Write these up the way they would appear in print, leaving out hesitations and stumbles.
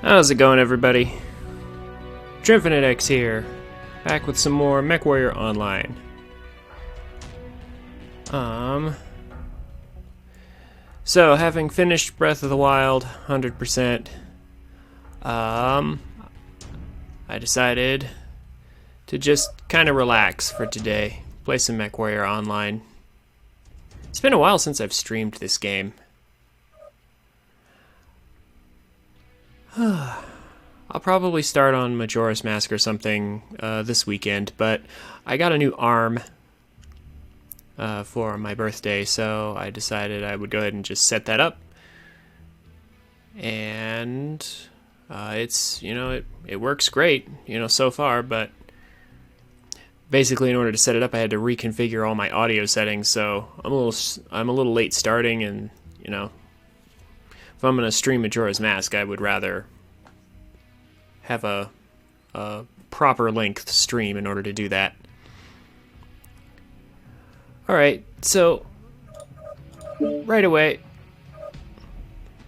How's it going, everybody? TrinfiniteX here, back with some more MechWarrior Online. So having finished Breath of the Wild 100%, I decided to just kind of relax for today, play some MechWarrior Online. It's been a while since I've streamed this game. I'll probably start on Majora's Mask or something this weekend, but I got a new arm for my birthday, so I decided I would go ahead and just set that up. And it's, it works great, so far, but basically in order to set it up I had to reconfigure all my audio settings, so I'm a little late starting, and if I'm going to stream Majora's Mask, I would rather have a proper length stream in order to do that. Alright, so right away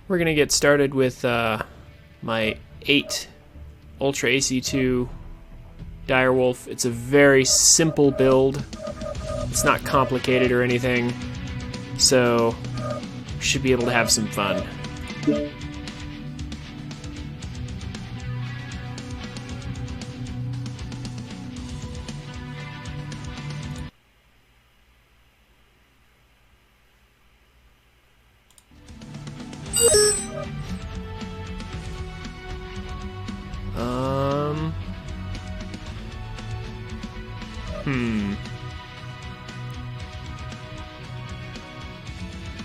we're going to get started with my 8 Ultra AC2 Direwolf. It's a very simple build. It's not complicated or anything, so we should be able to have some fun.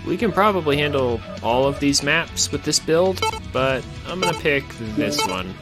We can probably handle all of these maps with this build, but I'm gonna pick this one.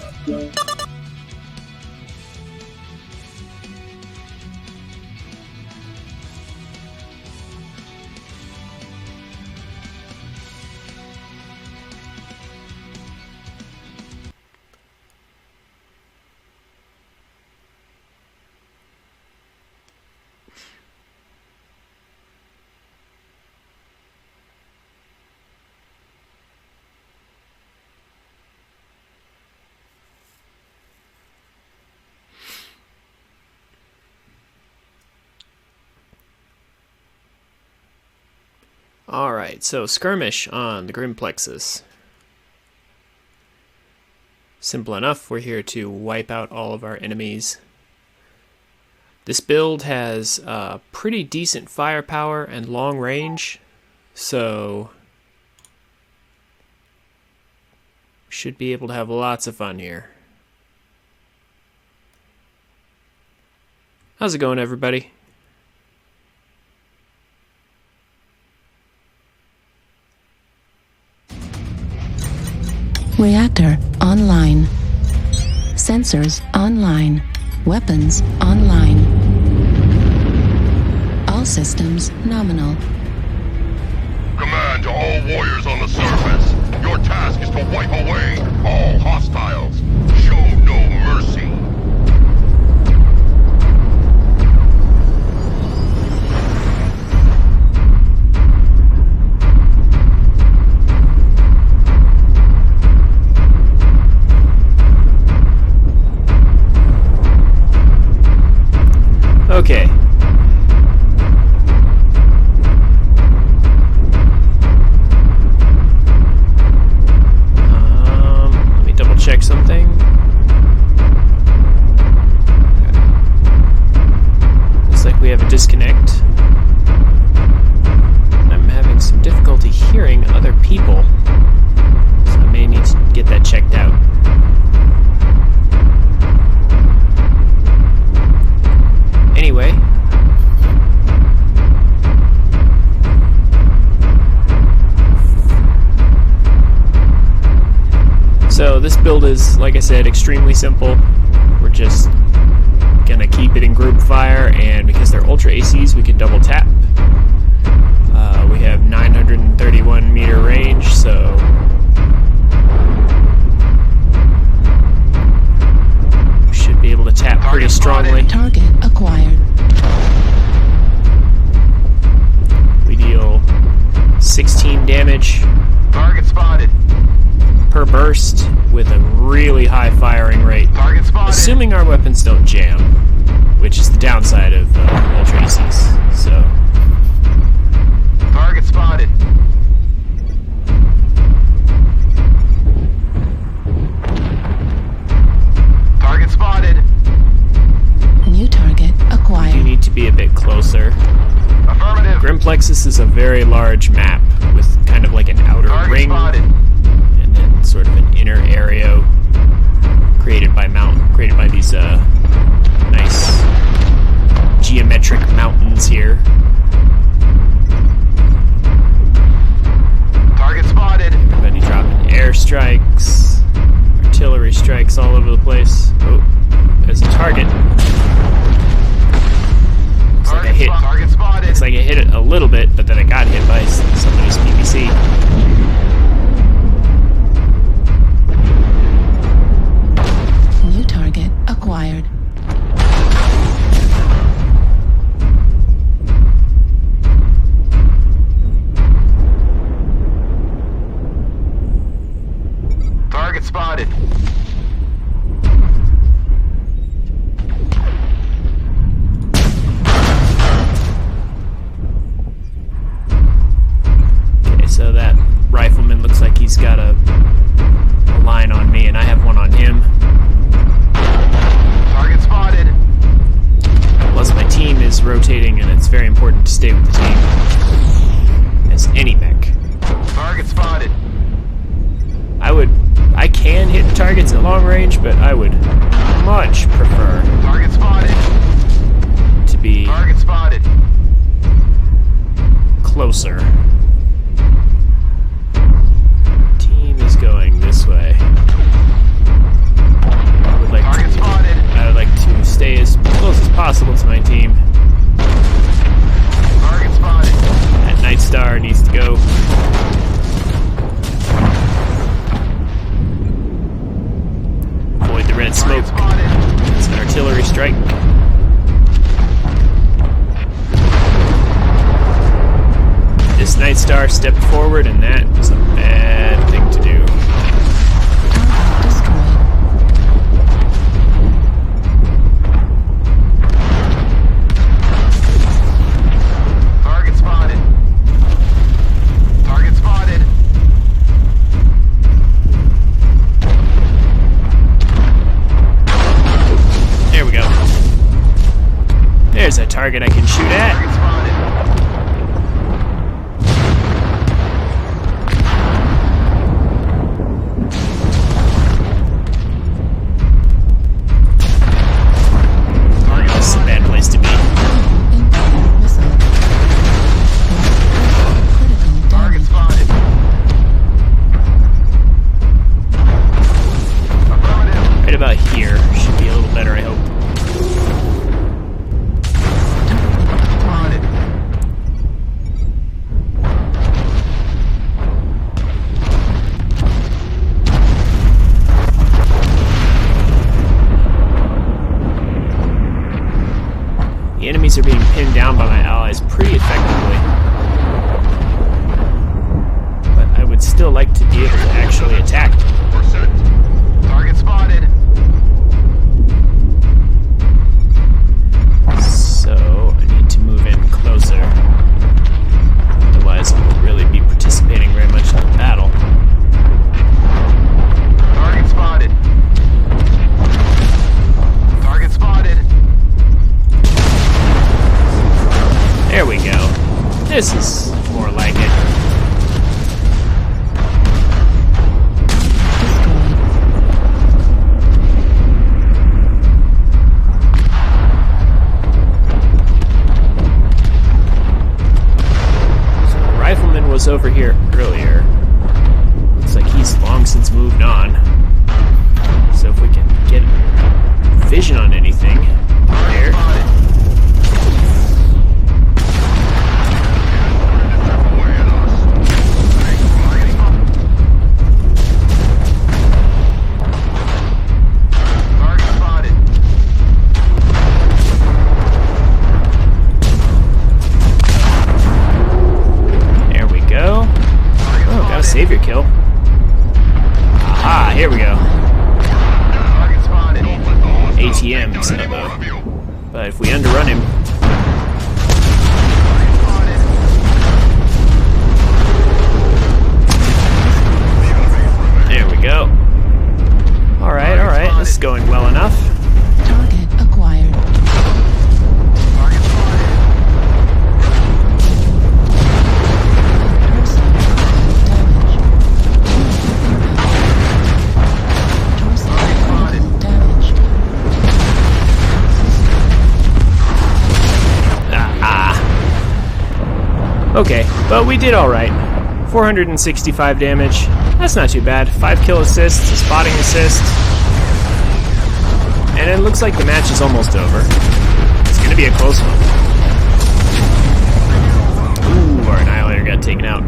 Alright, so skirmish on the Grim Plexus. Simple enough, we're here to wipe out all of our enemies. This build has pretty decent firepower and long range, so we should be able to have lots of fun here. How's it going, everybody? Reactor online. Sensors online. Weapons online. All systems nominal. Command to all warriors on the surface. Your task is to wipe away all hostiles. Show no mercy. Okay. Let me double check something. Okay. Looks like we have a disconnect. I'm having some difficulty hearing other people, so I may need to get that checked out. Anyway, so this build is, like I said, extremely simple. We're just gonna keep it in group fire, and because they're Ultra ACs, we can double tap. We have 931 meter range, so we should be able to tap pretty strongly. Target acquired. We deal 16 damage Target spotted. per per burst with a really high firing rate. Target spotted. Assuming our weapons don't jam, which is the downside of Ultra ACs. So, Target spotted. Target spotted. New target you acquired. need to be a bit closer. Affirmative. Grimplexus is a very large map with kind of like an outer Target ring spotted. and then sort of an inner area created by these nice geometric mountains here. Target spotted. Everybody dropping airstrikes, artillery strikes all over the place. Oh, there's a target. Looks like I hit. Target spotted. Looks like I hit it a little bit, but then I got hit by somebody's PVC. New target acquired. Target spotted. Okay, so that rifleman looks like he's got a line on me, and I have one on him. Target spotted. Plus, my team is rotating, and it's very important to stay with the team. As any mech. Target spotted. I can hit targets at long range, but I would much prefer Target spotted. to be Target spotted. closer. Team is going this way. Target spotted. I would like to stay as close as possible to my team. Target spotted. That Night Star needs to go. Avoid the red smoke. Target spotted. It's an artillery strike. This Night Star stepped forward, and that was a bad thing to do. Target destroyed. Target spotted. Target spotted. There we go. There's a target I can shoot at. Target spotted. This is a bad place to be. Incoming missile. Critical Target damage. spotted. Affirmative. Right about here. Should be a little better, I hope. Spotted. The enemies are being pinned down by my allies pretty effectively. But I would still like to be able to actually attack. Percent. Target spotted. So I need to move in closer. Otherwise I won't really be participating very much in the battle. Target spotted. Target spotted. There we go. This is more like it. Destroyed. So the rifleman was over here earlier. Looks like he's long since moved on. So if we can get vision on anything there. Spotted. Away at us. Target spotted. Target spotted. There we go. Target Oh, got a spotted. savior kill. Here we go. Target spotted. ATMs, but if we underrun him, there we go. All right, this is going well enough. Target acquired. Target spotted. Torso critical damage. Okay, but we did all right. 465 damage. That's not too bad. 5 kill assists, a spotting assist. And it looks like the match is almost over. It's going to be a close one. Ooh, our Annihilator got taken out.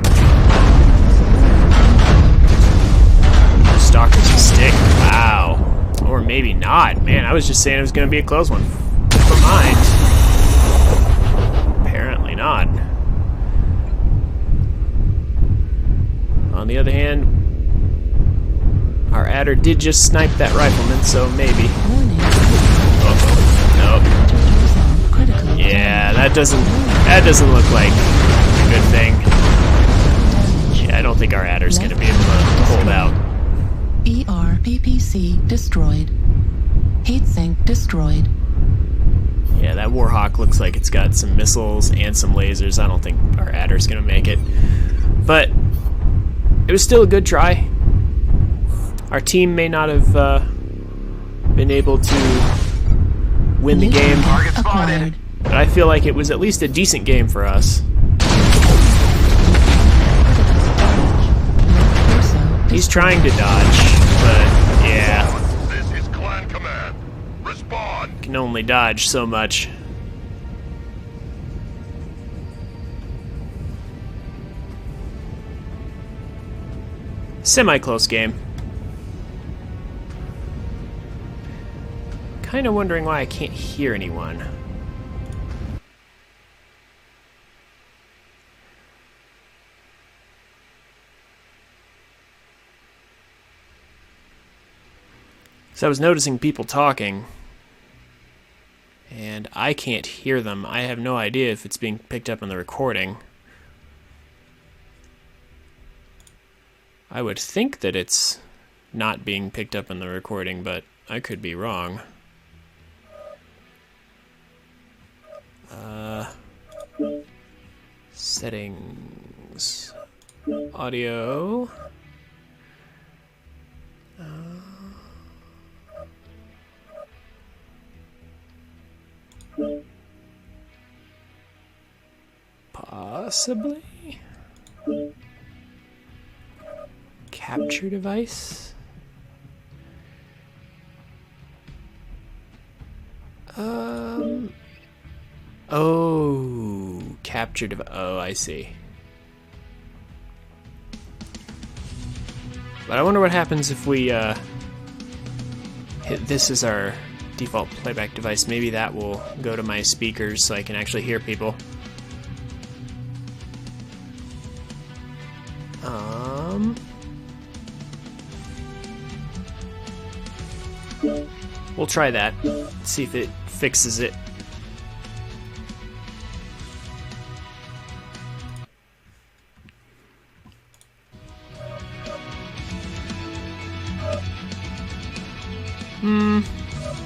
Stalker's a stick. Wow. Or maybe not. Man, I was just saying it was going to be a close one. For mine. Apparently not. On the other hand, our adder did just snipe that rifleman, so maybe. Warning. Nope. Torso critical Yeah, that doesn't look like a good thing. damage. Yeah, I don't think our adder's gonna be able to hold out. ERPPC destroyed. Heatsink destroyed. Yeah, that Warhawk looks like it's got some missiles and some lasers. I don't think our adder's gonna make it. But it was still a good try. Our team may not have been able to win the New game, Target acquired. spotted. but I feel like it was at least a decent game for us. Torso He's trying to dodge, but yeah, This is Clan Command. Respond. can only dodge so much. Semi-close game. Kind of wondering why I can't hear anyone. So I was noticing people talking, and I can't hear them. I have no idea if it's being picked up in the recording. I would think that it's not being picked up in the recording, but I could be wrong. Settings. Audio. Possibly. Capture device. Oh, capture device. Oh, I see. But I wonder what happens if we hit this as our default playback device. Maybe that will go to my speakers so I can actually hear people. We'll try that. See if it fixes it.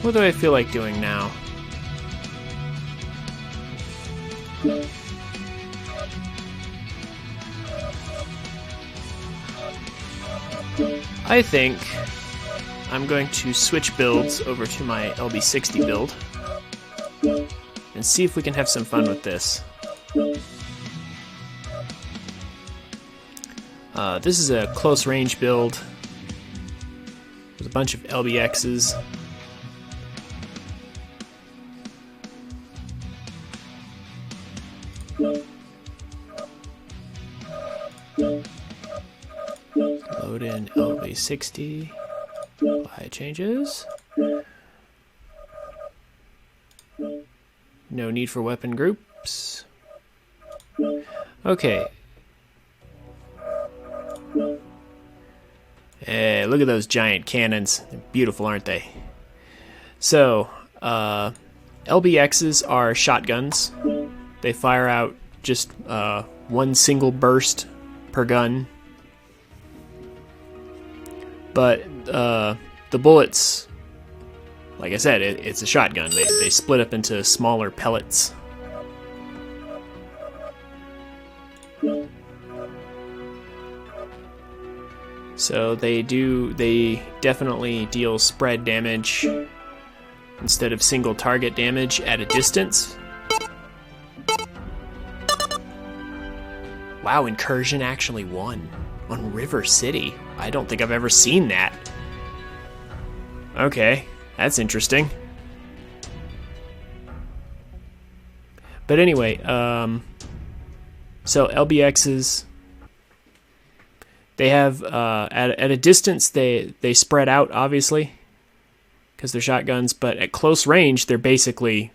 What do I feel like doing now? I think I'm going to switch builds over to my LB60 build and see if we can have some fun with this. This is a close range build with a bunch of LBXs. Load in LB60. Apply changes. No need for weapon groups. Okay. Look at those giant cannons. They're beautiful, aren't they? So, LBXs are shotguns. They fire out just one single burst per gun. But the bullets, like I said, it's a shotgun. They split up into smaller pellets. So they definitely deal spread damage instead of single target damage at a distance. Wow, Incursion actually won on River City. I don't think I've ever seen that. Okay, that's interesting. But anyway, so LBXs, they have, at a distance, they spread out, obviously, because they're shotguns, but at close range, they're basically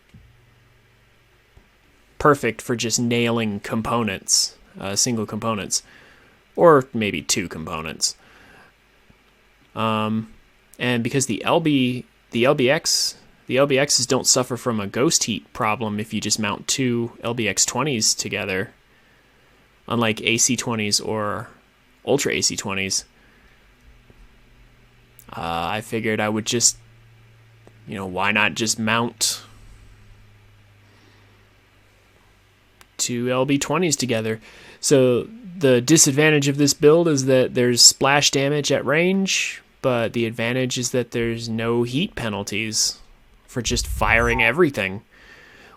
perfect for just nailing components, single components, or maybe two components. And because the LBXs don't suffer from a ghost heat problem if you just mount two LBX-20s together, unlike AC-20s or Ultra AC-20s, I figured I would just, why not just mount two LB-20s together? So the disadvantage of this build is that there's splash damage at range, but the advantage is that there's no heat penalties for just firing everything,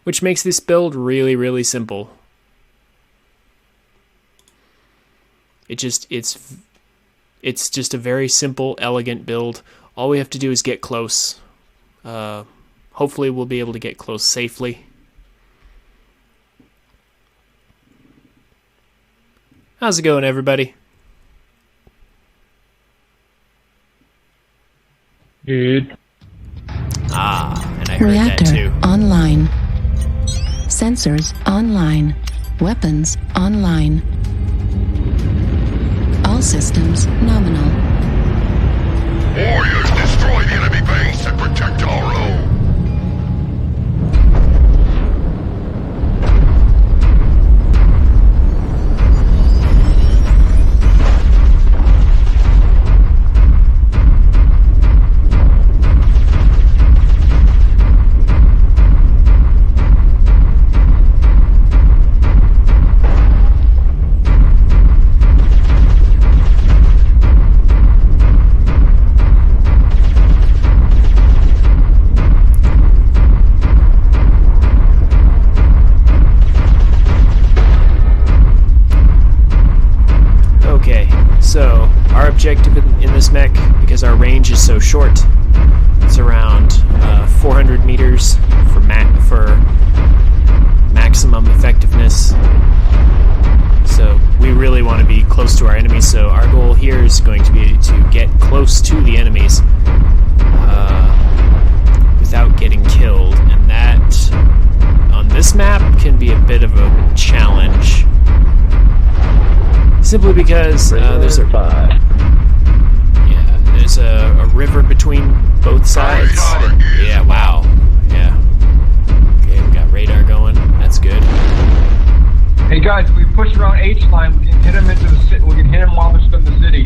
which makes this build really, really simple. It's just a very simple, elegant build. All we have to do is get close. Hopefully we'll be able to get close safely. How's it going, everybody? Good. And I heard Reactor that too. online. Sensors online. Weapons online. All systems nominal. Warriors, destroy the enemy base and protect our own. So, our objective in this mech, because our range is so short, it's around 400 meters for maximum effectiveness. So, we really want to be close to our enemies, so our goal here is going to be to get close to the enemies without getting killed, and that, on this map, can be a bit of a challenge. Simply because there's a river between both sides. Yeah, wow. Yeah. Okay, we got radar going. That's good. Hey guys, if we push around H line, we can hit them into the city. We can hit them while they're still in the city.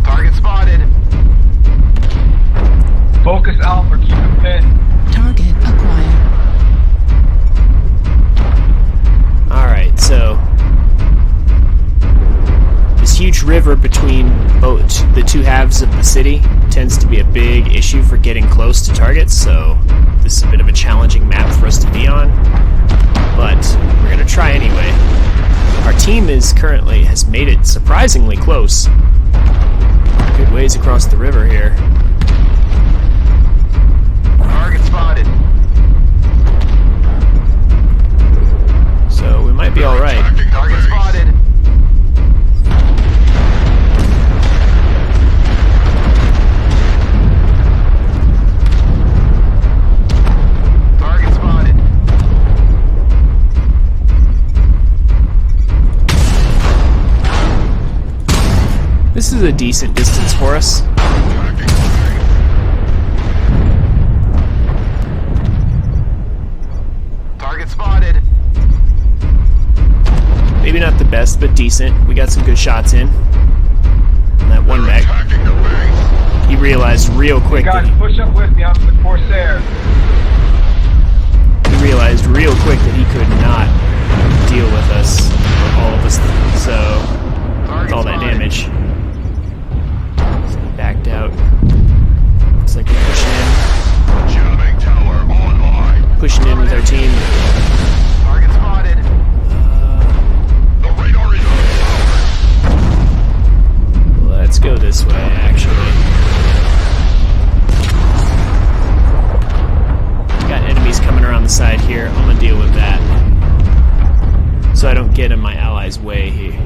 Target spotted. Focus Alpha, keep them pinned. Target acquired. Alright, so this huge river between the two halves of the city tends to be a big issue for getting close to targets, so this is a bit of a challenging map for us to be on, but we're going to try anyway. Our team has made it surprisingly close. Good ways across the river here. Target spotted. So we might be alright. Target spotted. Target spotted. This is a decent distance for us. Target spotted. Maybe not the best, but decent. We got some good shots in. And that one mech, Attacking the base. he realized real quick that Guys, push up with me. I'm the Corsair. he realized real quick that he could not deal with us, all of us. So with all that damage, so he backed out. Looks like we're Jamming tower online. pushing in with our team. Target spotted. The radar is unpowered. Let's go this way, actually. Got enemies coming around the side here. I'm gonna deal with that, so I don't get in my allies' way here.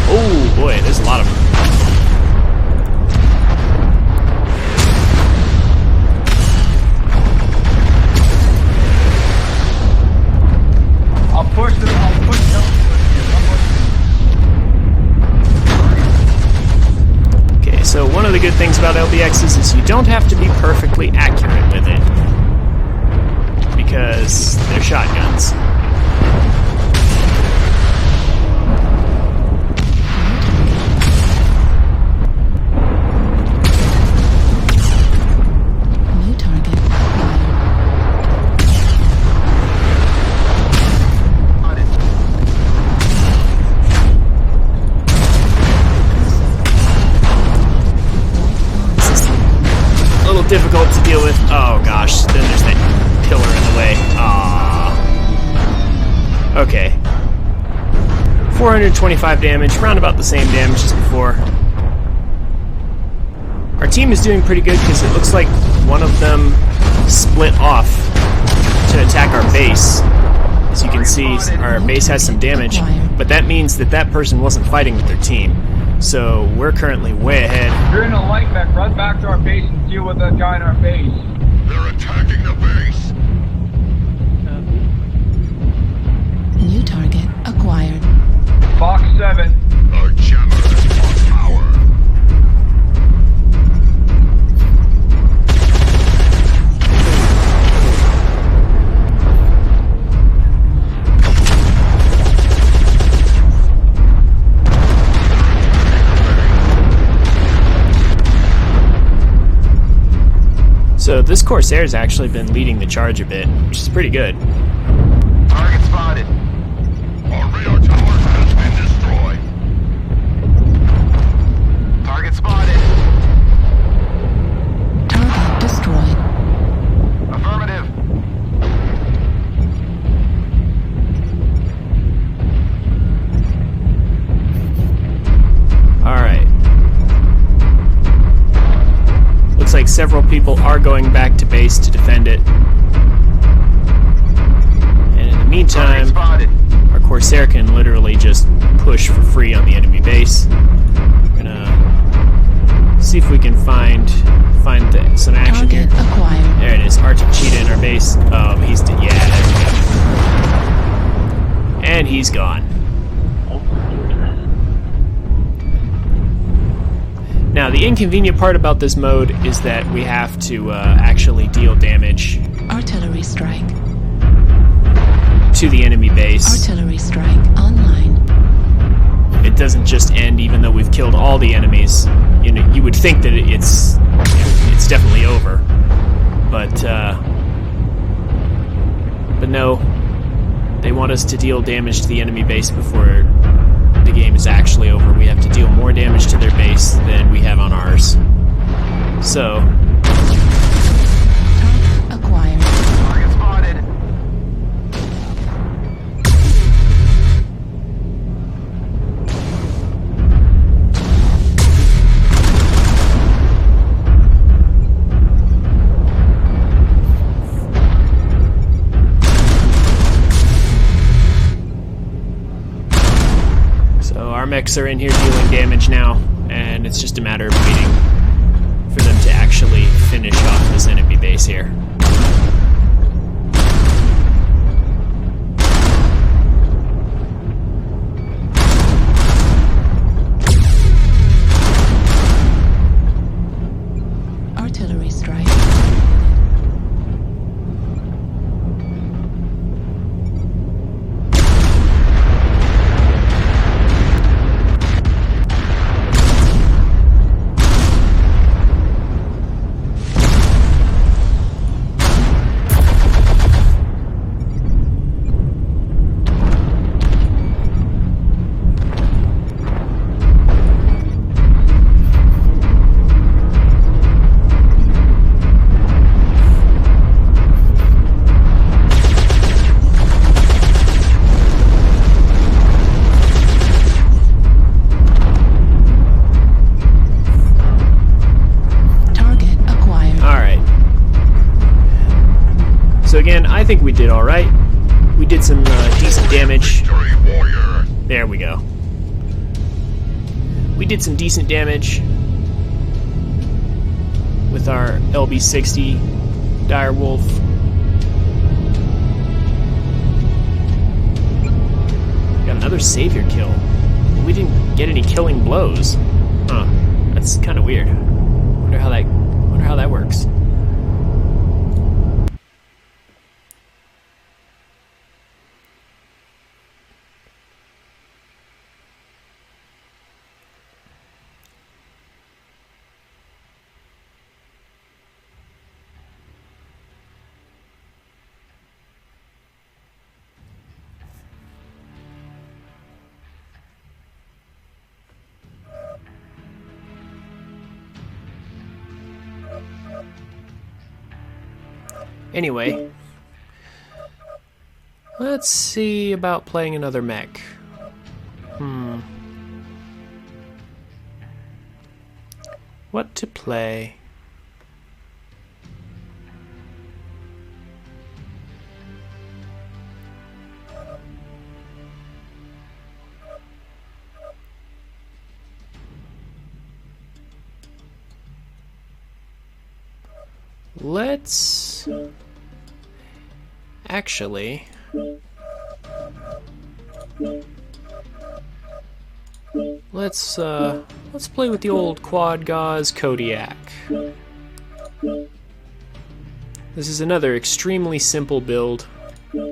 Oh boy, there's a lot of them. I'll push them. I'll push them. Okay, so one of the good things about LBXs is you don't have to be perfectly accurate with it, because they're shotguns. New target acquired. A little difficult to deal with. Oh gosh, then there's that pillar in the way. Aww. Okay. 425 damage, round about the same damage as before. Our team is doing pretty good because it looks like one of them split off to attack our base. As you can see, our base has some damage, but that means that that person wasn't fighting with their team. So we're currently way ahead. You're in a light back. Run back to our base and deal with that guy in our base. They're attacking the base. New target acquired. Fox 7. The jammer is on power. So this Corsair's actually been leading the charge a bit, which is pretty good. Target spotted. Our radar tower has been destroyed. Target spotted. Target destroyed. Affirmative. Alright. Looks like several people are going back to base to defend it. And in the Target meantime, spotted. our Corsair can literally just push for free on the enemy base. We're gonna see if we can find some action here. Target acquired. There it is, Arctic Cheetah in our base. Oh, he's yeah, there we go. And he's gone. Now, the inconvenient part about this mode is that we have to actually deal damage Artillery strike. to the enemy base. Artillery strike online. It doesn't just end even though we've killed all the enemies. You know, you would think that it's definitely over, but no, they want us to deal damage to the enemy base before the game is actually over. We have to deal more damage to their base than we have on ours. So, Target acquired. Target spotted. so our mechs are in here dealing damage now, and it's just a matter of waiting for them to actually finish off this enemy base here. did all right. We did some decent damage. Victory, warrior! There we go. We did some decent damage with our LB60 Direwolf. Got another savior kill. We didn't get any killing blows. Huh. That's kind of weird. Wonder how that works. Anyway, let's see about playing another mech. What to play? Let's actually let's play with the old quad gauze Kodiak. This is another extremely simple build. Do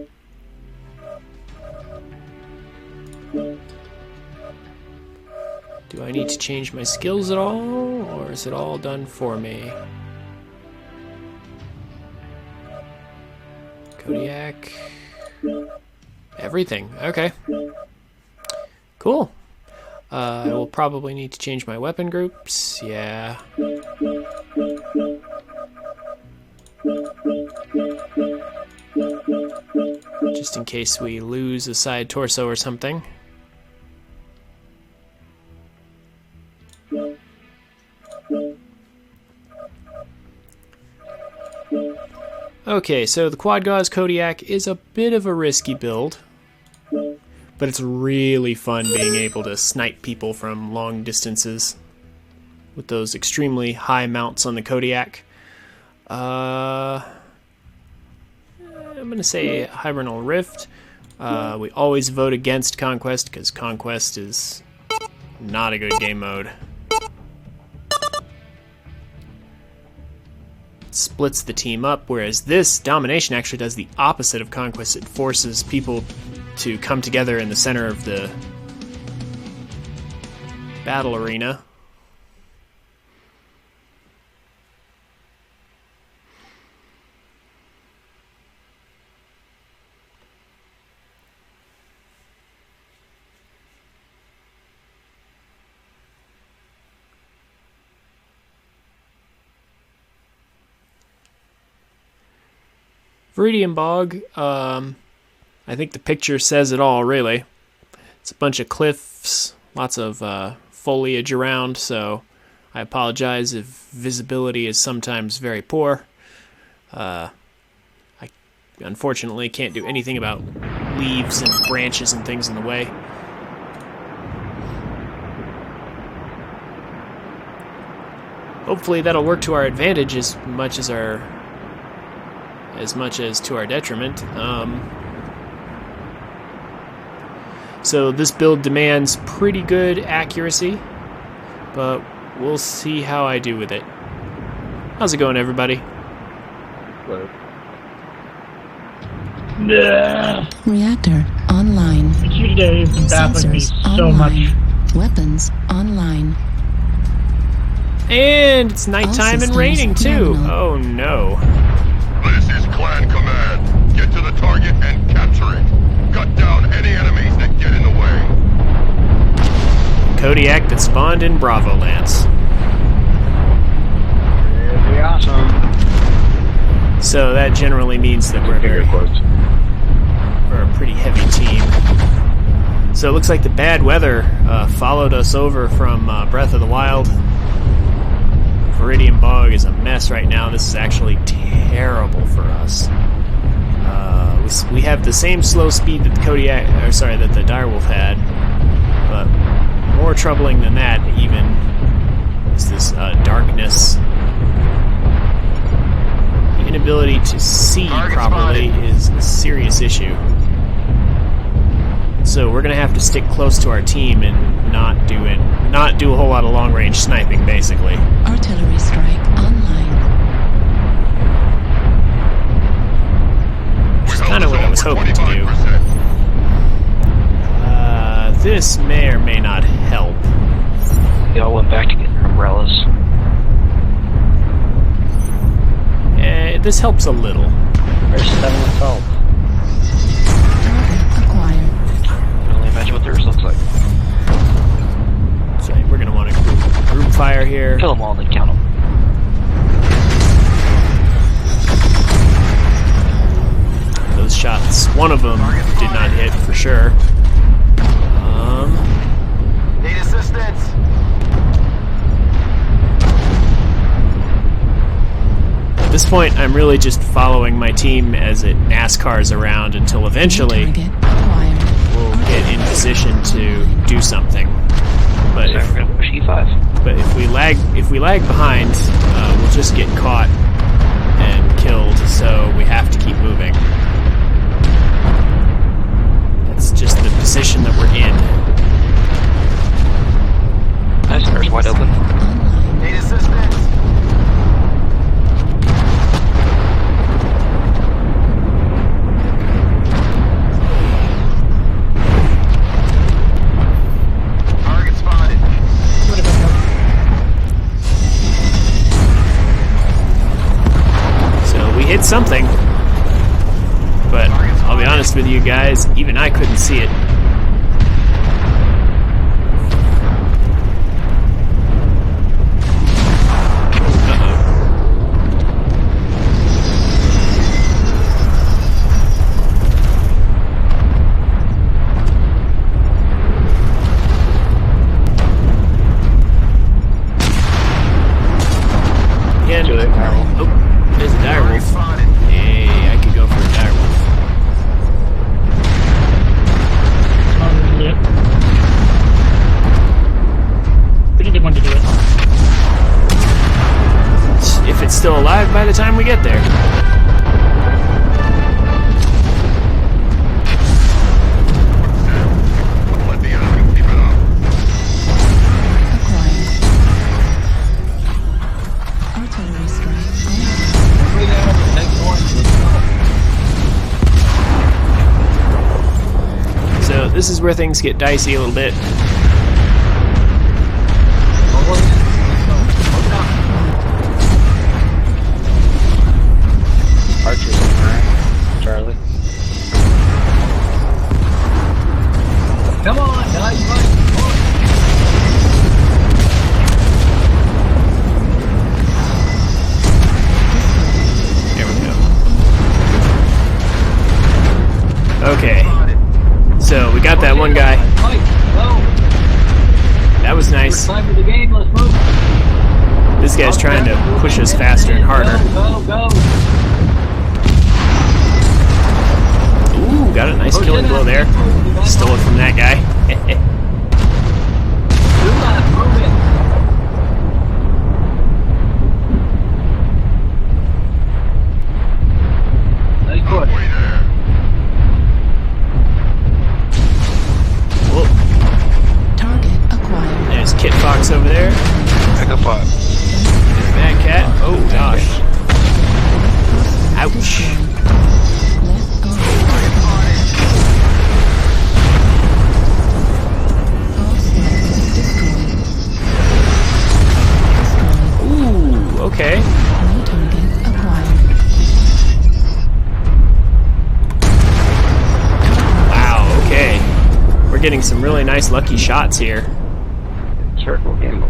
I need to change my skills at all, or is it all done for me? Kodiak. Everything. Okay. Cool. I will probably need to change my weapon groups. Yeah. Just in case we lose a side torso or something. Okay, so the quad gauze Kodiak is a bit of a risky build, but it's really fun being able to snipe people from long distances with those extremely high mounts on the Kodiak. I'm going to say Hibernal Rift. We always vote against Conquest because Conquest is not a good game mode. Splits the team up, whereas this Domination actually does the opposite of Conquest. It forces people to come together in the center of the battle arena. Viridian Bog, I think the picture says it all, really. It's a bunch of cliffs, lots of foliage around, so I apologize if visibility is sometimes very poor. I unfortunately can't do anything about leaves and branches and things in the way. Hopefully that'll work to our advantage as much as to our detriment. So this build demands pretty good accuracy, but we'll see how I do with it. How's it going, everybody? Hello. Reactor online. You today has been baffling me Sensors so online. much. Weapons online. And it's nighttime and systems raining too. nominal. Oh no. This is Clan Command. Get to the target and capture it. Cut down any enemies that get in the way. Kodiak that spawned in Bravo Lance. Pretty awesome. So that generally means that we're Finger quotes. a pretty heavy team. So it looks like the bad weather followed us over from Breath of the Wild. Viridian Bog is a mess right now. This is actually terrible for us. With we have the same slow speed that the Kodiak, or sorry, that the direwolf had, but more troubling than that even is this darkness. The inability to see properly is a serious issue. So we're gonna have to stick close to our team and not do a whole lot of long-range sniping, basically. Artillery strike online. Which is kind of what I was hoping to do. This may or may not help. They all went back to get their umbrellas. This helps a little. There's 7 assaults. Target acquired. I can only imagine what theirs looks like. So we're gonna want to group fire here. Kill them all, then count them. Those shots, one of them did not hit for sure. Need assistance. At this point, I'm really just following my team as it NASCARs around until eventually Target acquired. we'll get in position to do something. But So we're gonna push E5. if we lag behind, we'll just get caught and killed. So we have to keep moving. That's just the position that we're in. Nice, there's wide open. Online. Need assistance. Target spotted. So we hit something, but I'll be honest with you guys, even I couldn't see it. Oh, there's a direwolf. Spotted. Hey, I could go for a direwolf. Yep. Pretty good one to do it. If it's still alive by the time we get there. Don't let the enemy keep it up. Acquired. Artillery strike online. Bring that up to next one. Let's go. So this is where things get dicey a little bit. Archer's in there. Charlie. Come on, guys, come on. There we go. Okay. So we got that one guy. Mike, go. That was nice. Time for the game, let's move. This guy's trying to push us faster and harder. Go, go, go. Ooh, got a nice killing blow there. Stole it from that guy. Do that, move it. Nice push. Way there. Whoa, Target acquired. there's Kit Fox over there. Echo 5. There's Mad Cat. Oh gosh. Ouch. Left guard. All snipers destroyed. Destroyed. Ooh, okay. No target acquired. Wow, okay. We're getting some really nice lucky shots here. Circle game.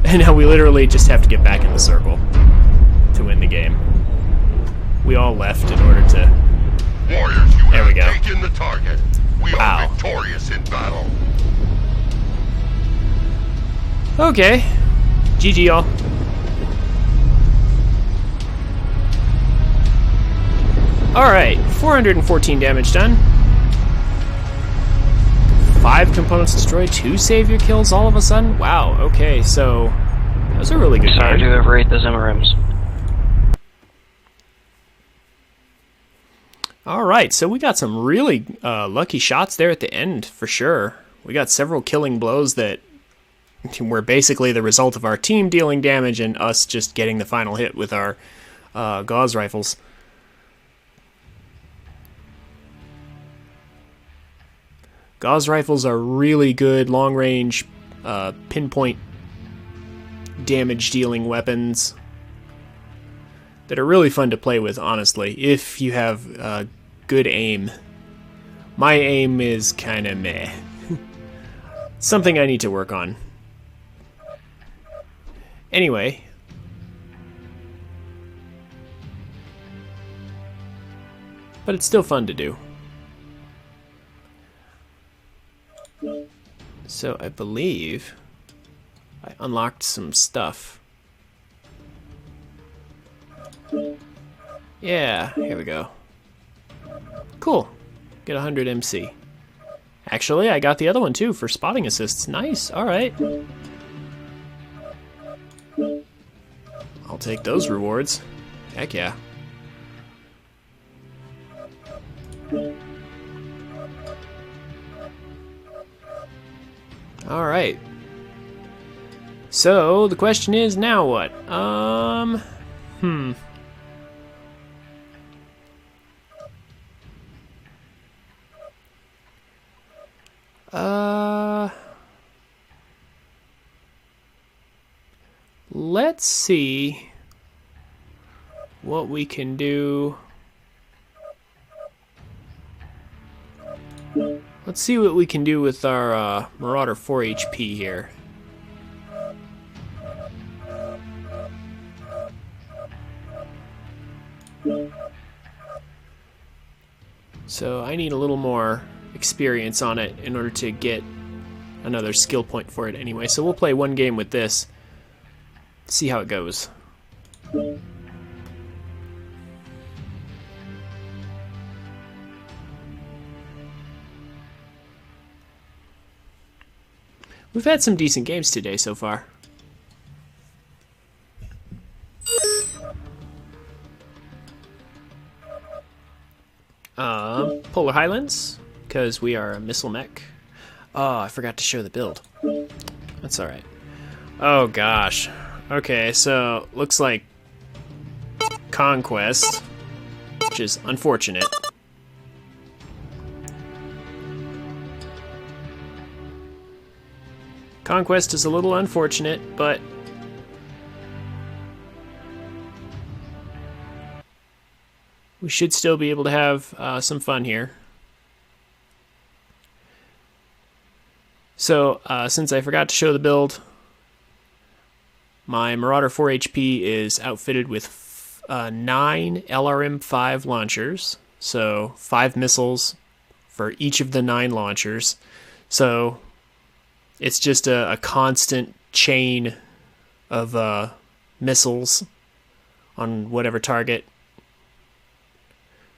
And now we literally just have to get back in the circle to win the game. We all left in order to... Warriors, you There we have go. taken the target. We Wow. are victorious in battle. Okay. GG, y'all. Alright, 414 damage done. 5 components destroyed, 2 savior kills all of a sudden? Wow, okay, so that was a really good Sorry game. to overrate those MRMs. Alright, so we got some really lucky shots there at the end, for sure. We got several killing blows that were basically the result of our team dealing damage and us just getting the final hit with our gauze rifles. Gauze rifles are really good long-range pinpoint damage-dealing weapons that are really fun to play with, honestly, if you have good aim. My aim is kind of meh. Something I need to work on. Anyway. But it's still fun to do. So I believe I unlocked some stuff. Yeah, here we go. Cool. Get 100 MC. Actually, I got the other one too for spotting assists. Nice, alright. I'll take those rewards. Heck yeah. Alright. So, the question is, now what? Let's see what we can do. Let's see what we can do with our Marauder 4 HP here. So I need a little more experience on it in order to get another skill point for it anyway. So we'll play one game with this, see how it goes. We've had some decent games today so far. Polar Highlands, because we are a missile mech. Oh, I forgot to show the build. That's alright. Oh gosh. Okay, so looks like Conquest, which is unfortunate. Conquest is a little unfortunate, but we should still be able to have some fun here. So, since I forgot to show the build, my Marauder 4 HP is outfitted with 9 LRM-5 launchers, so 5 missiles for each of the 9 launchers. So it's just a constant chain of missiles on whatever target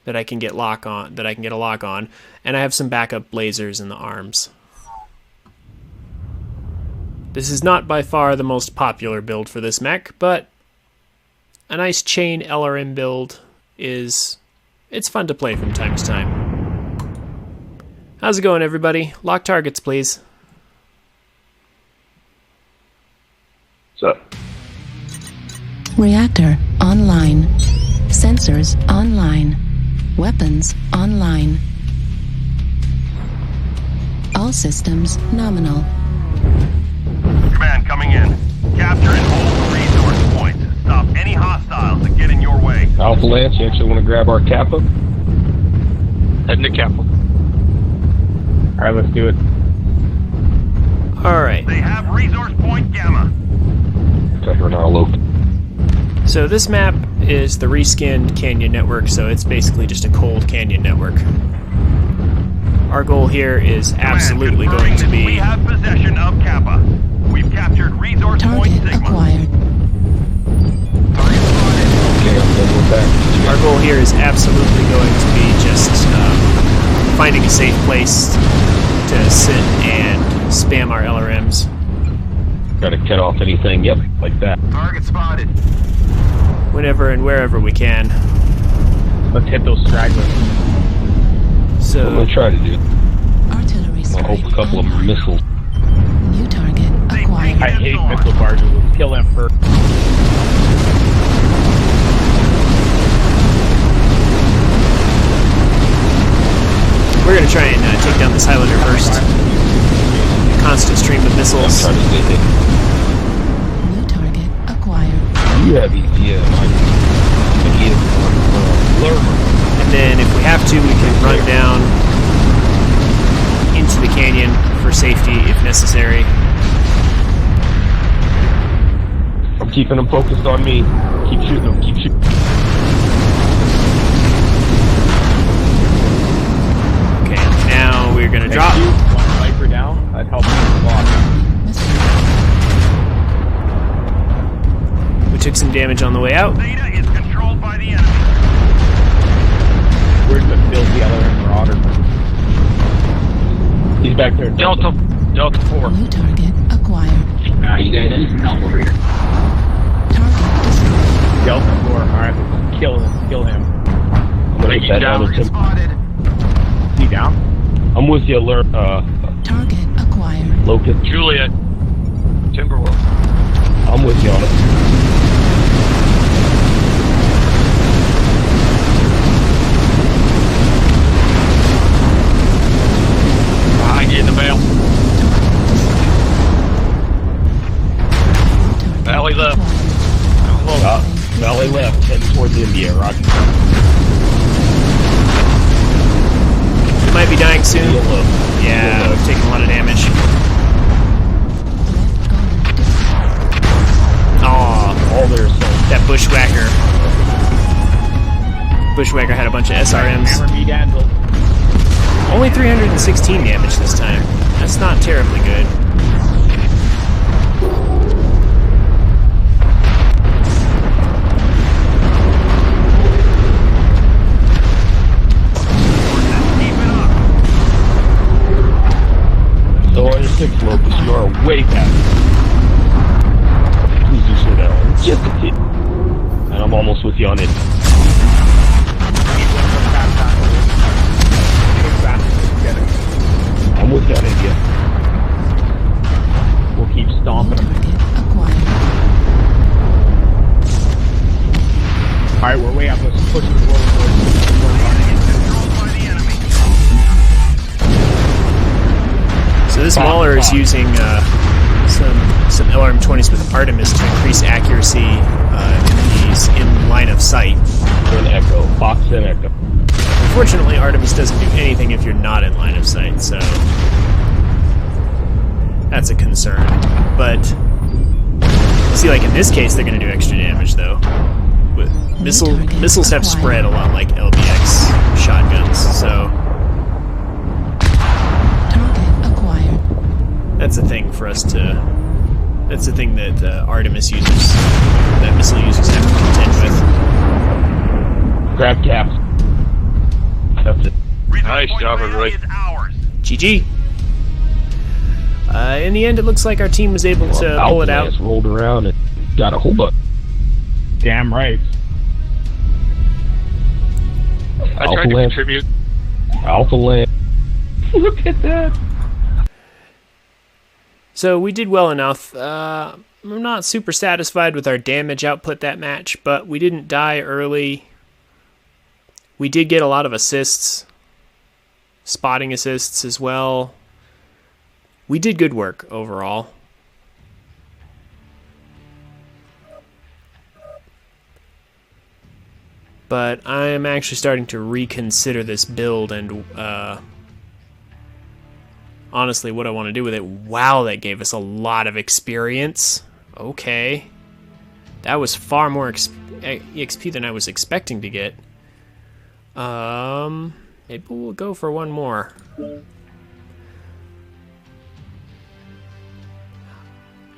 that I can get a lock on, and I have some backup lasers in the arms. This is not by far the most popular build for this mech, but a nice chain LRM build it's fun to play from time to time. How's it going, everybody? Lock targets, please. What's up? Reactor online. Sensors online. Weapons online. All systems nominal. Command coming in. Capture and hold the resource points. Stop any hostiles that get in your way. Alpha Lance, you actually want to grab our Kappa? Heading to Kappa. Alright, let's do it. Alright. They have resource point Gamma. Okay, we're now low. So this map is the reskinned Canyon Network, so it's basically just a cold Canyon Network. Our goal here is absolutely going to be... We have possession of Kappa. We've captured resource point Target Sigma. acquired. Target spotted. Okay, I'm done with that. Our goal here is absolutely going to be just finding a safe place to sit and spam our LRMs. Try to cut off anything, yep, like that. Target spotted. Whenever and wherever we can. Let's hit those stragglers. I'm So, gonna try to do it. Artillery I'll strike hope a couple of them are online. missiles. New target acquired. I hate missile barges. Let's kill them first. we're going to try and take down this Highlander first. Constant stream of I'm missiles. trying to get it. New target acquired. You have EPM, I get alert. And then if we have to, we can run down into the canyon for safety if necessary. I'm keeping them focused on me. Keep shooting them, keep shooting. Okay, now we're going to drop. Shoot one sniper down. That helps us a lot. Missile. We took some damage on the way out. Beta is controlled by the enemy. Where's the filthy LRM Marauder? He's back there. Delta 4. New target acquired. You guys need help over here. Target destroyed. Delta 4. Alright, let's kill him. I'm gonna Take get that you down. other Target Tim. spotted. Is he down? I'm with you, alert. Target acquired. Locust. Juliet. Timberwolf. I'm with you on it. Behind you in the veil. Valley left. Valley left, heading towards India, Rocky. We might be dying soon. India low. Yeah, we've taken a lot of damage. Aw, All there, so. that bushwhacker. Bushwhacker had a bunch of SRMs. Hammer me, Danville. Only 316 damage this time. That's not terribly good. Keep it up. So on your 6 Locust, you are way past. Please do slow down. Just a bit. And I'm almost with you on it. I'm with you on India. We'll keep New stomping them. target acquired. Alright, we're way up. Let's push the road. Controlled by the enemy. So this Mauler is using some LRM-20s with Artemis to increase accuracy if he's in line of sight. An Echo. Fox and Echo. Unfortunately, Artemis doesn't do anything if you're not in line of sight, so that's a concern. But see, like in this case, they're going to do extra damage though. With missiles have spread a lot like LBX shotguns, so Target acquired. that's a thing for us to. That's the thing that Artemis users, that missile users have to contend with. Grab caps. That's it. Nice job, everybody. Is ours. GG. In the end, it looks like our team was able to pull it out. Alpha rolled around and got a whole bunch. Damn right. I tried to contribute. Alpha land. Look at that. So we did well enough. I'm not super satisfied with our damage output that match, but we didn't die early. We did get a lot of assists, spotting assists as well. We did good work overall. But I am actually starting to reconsider this build and honestly what I want to do with it. Wow, that gave us a lot of experience. Okay. That was far more XP than I was expecting to get. Maybe we'll go for one more.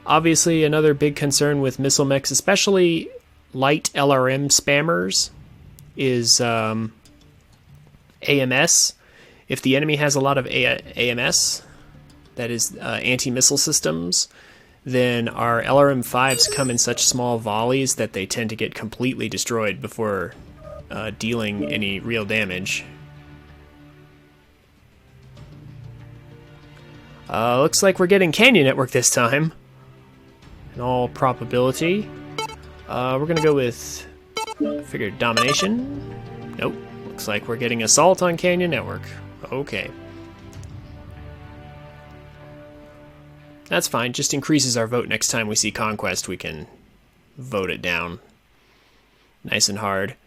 Obviously, another big concern with missile mechs, especially light LRM spammers is AMS. If the enemy has a lot of AMS, that is anti-missile systems, then our LRM-5s come in such small volleys that they tend to get completely destroyed before dealing any real damage. Looks like we're getting Canyon Network this time. In all probability. We're gonna go with, I figured, Domination. Nope. Looks like we're getting Assault on Canyon Network. Okay. That's fine. Just increases our vote next time we see Conquest. We can vote it down nice and hard.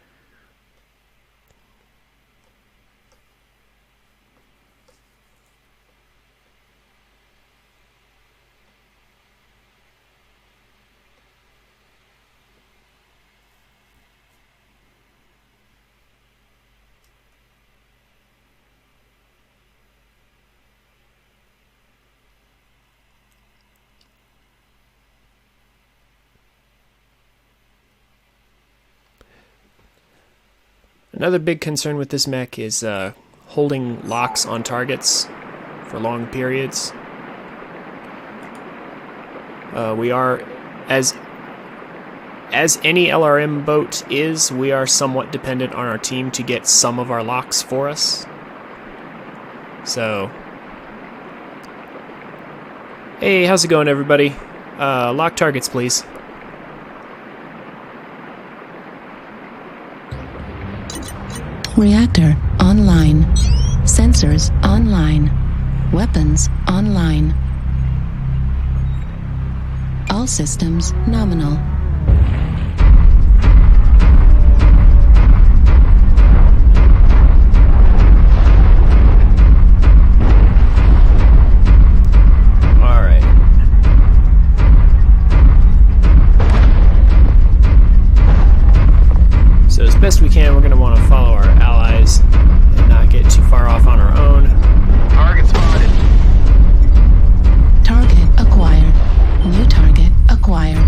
Another big concern with this mech is holding locks on targets for long periods. We are, as any LRM boat is, we are somewhat dependent on our team to get some of our locks for us. So, hey, how's it going, everybody? Lock targets, please. Reactor online. Sensors online. Weapons online. All systems nominal. Alright. So as best we can, we're going to want to follow our allies and not get too far off on our own. Target spotted. Target acquired. New target acquired.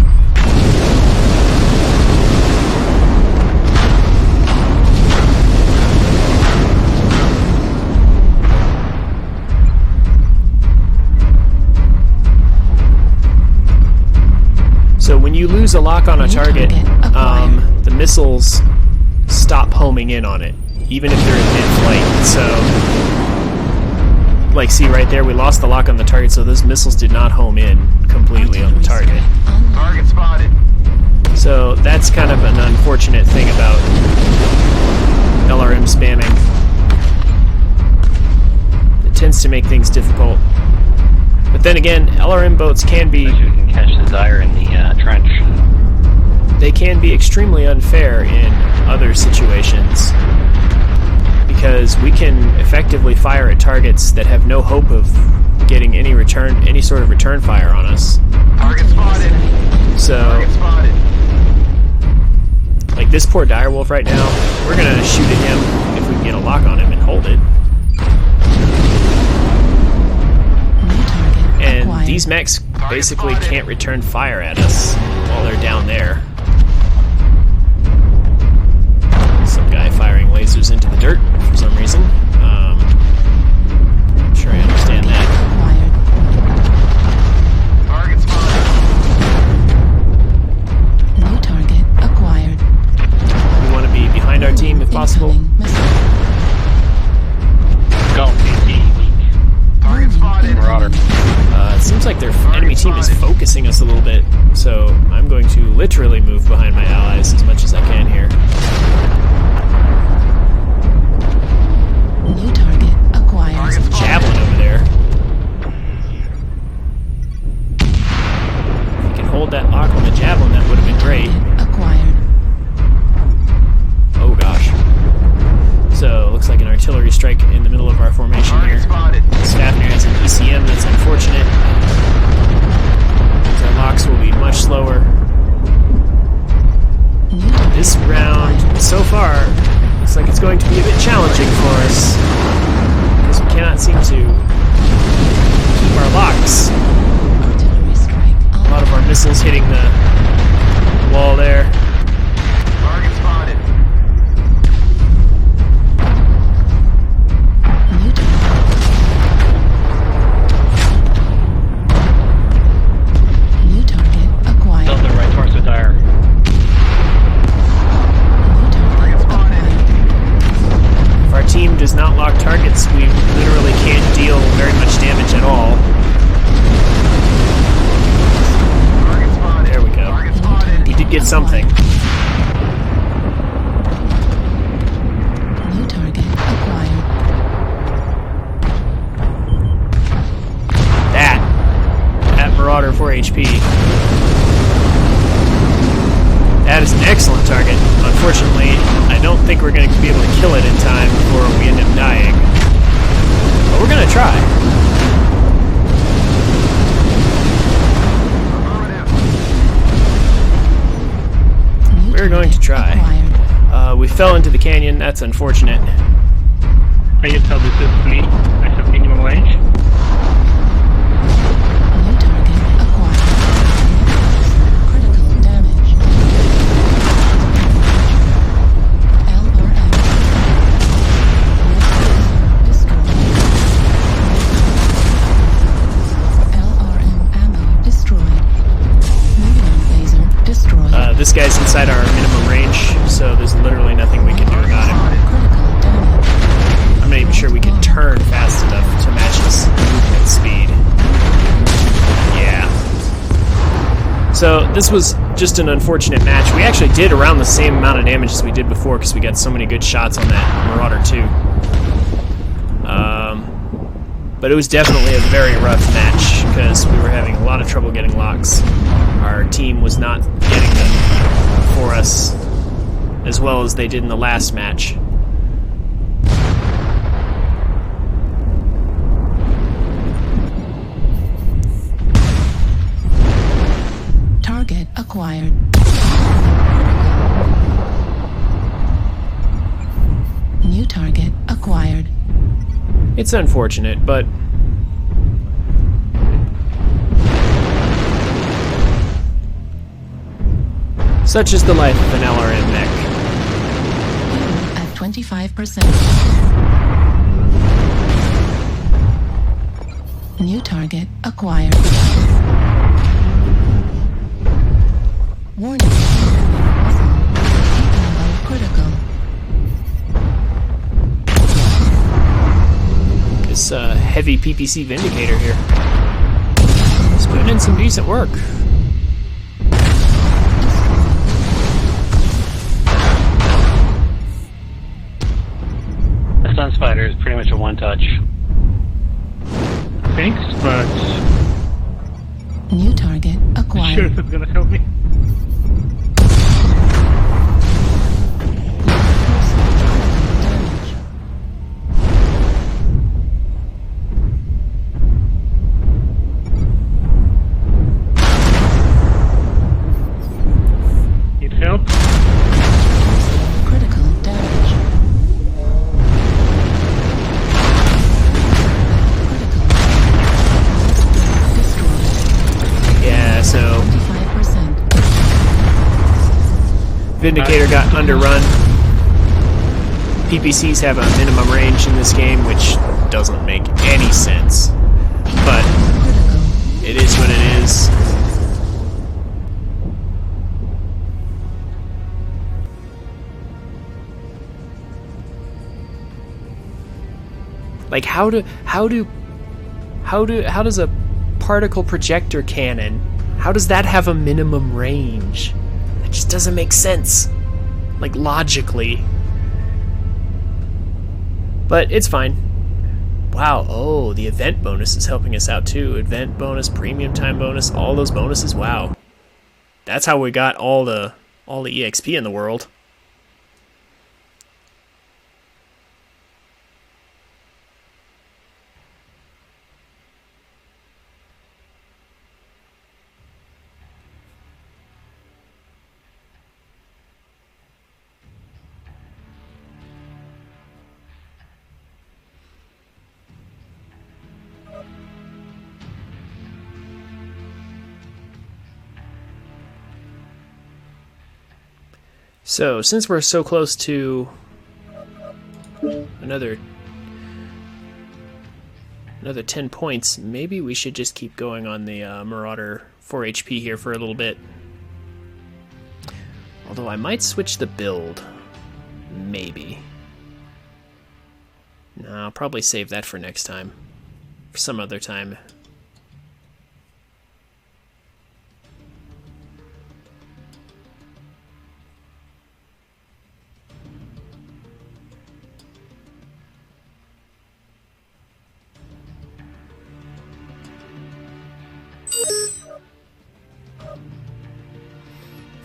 So when you lose a lock on a target, the missiles stop homing in on it, even if they're in mid-flight. So, like, see right there, we lost the lock on the target, so those missiles did not home in completely on the target. Target spotted. So that's kind of an unfortunate thing about LRM spamming. It tends to make things difficult. But then again, LRM boats can be... You can catch the Zyre in the trench. They can be extremely unfair in other situations, because we can effectively fire at targets that have no hope of getting any sort of return fire on us. Target spotted. So, Target spotted. like this poor direwolf right now, we're gonna shoot at him if we can get a lock on him and hold it. And these mechs basically can't return fire at us while they're down there. Some guy firing lasers into the dirt for some reason. I'm sure I understand that. Target spotted. New target acquired. We want to be behind our team if possible. Incoming missile. Go, PC. Target spotted. Marauder. It seems like their enemy team is focusing us a little bit, so I'm going to literally move behind my allies as much as I can here. New target acquired. Target spotted. Javelin over there. If we can hold that lock on the javelin, that would have been great. Acquired. Oh gosh. So, looks like an artillery strike in the middle of our formation Target here. spotted. Sfafnir has an ECM, that's unfortunate. Our locks will be much slower. New target This round, so far, looks like it's going to be a bit challenging for us, because we cannot seem to Marauder 4 HP. That is an excellent target. Unfortunately, I don't think we're going to be able to kill it in time before we end up dying. But we're going to try. We're going to try. We fell into the canyon. That's unfortunate. I can tell this is me. I have minimum range. New target acquired. Critical damage. LRM. Destroyed. LRM ammo destroyed. Medium laser destroyed. This guy's inside our minimum range, so there's literally nothing we can do about him. Critical damage. I'm not even sure we can turn fast enough to match this movement speed. Yeah. So this was just an unfortunate match. We actually did around the same amount of damage as we did before because we got so many good shots on that Marauder 2. But it was definitely a very rough match because we were having a lot of trouble getting locks. Our team was not getting them for us as well as they did in the last match. Target acquired. New target acquired. It's unfortunate, but such is the life of an LRM mech. At 25%. New target acquired. Warning. Missile. Critical. This heavy PPC Vindicator here. He's putting in some decent work. The Sun Spider is pretty much a one-touch. Thanks, but New target I'm acquired. sure if it's gonna help me. Damage. Need help? Critical damage. Critical. Destroyed. Yeah, so 25%. Vindicator got underrun. PPCs have a minimum range in this game, which doesn't make any sense. But Critical. it is what it is. Like how does a particle projector cannon, how does that have a minimum range? That just doesn't make sense. Like logically. But it's fine. Wow, oh, the event bonus is helping us out too. Event bonus, premium time bonus, all those bonuses, wow. That's how we got all the EXP in the world. So, since we're so close to another 10 points, maybe we should just keep going on the Marauder 4 HP here for a little bit. Although I might switch the build. Maybe. No, I'll probably save that for next time. For some other time.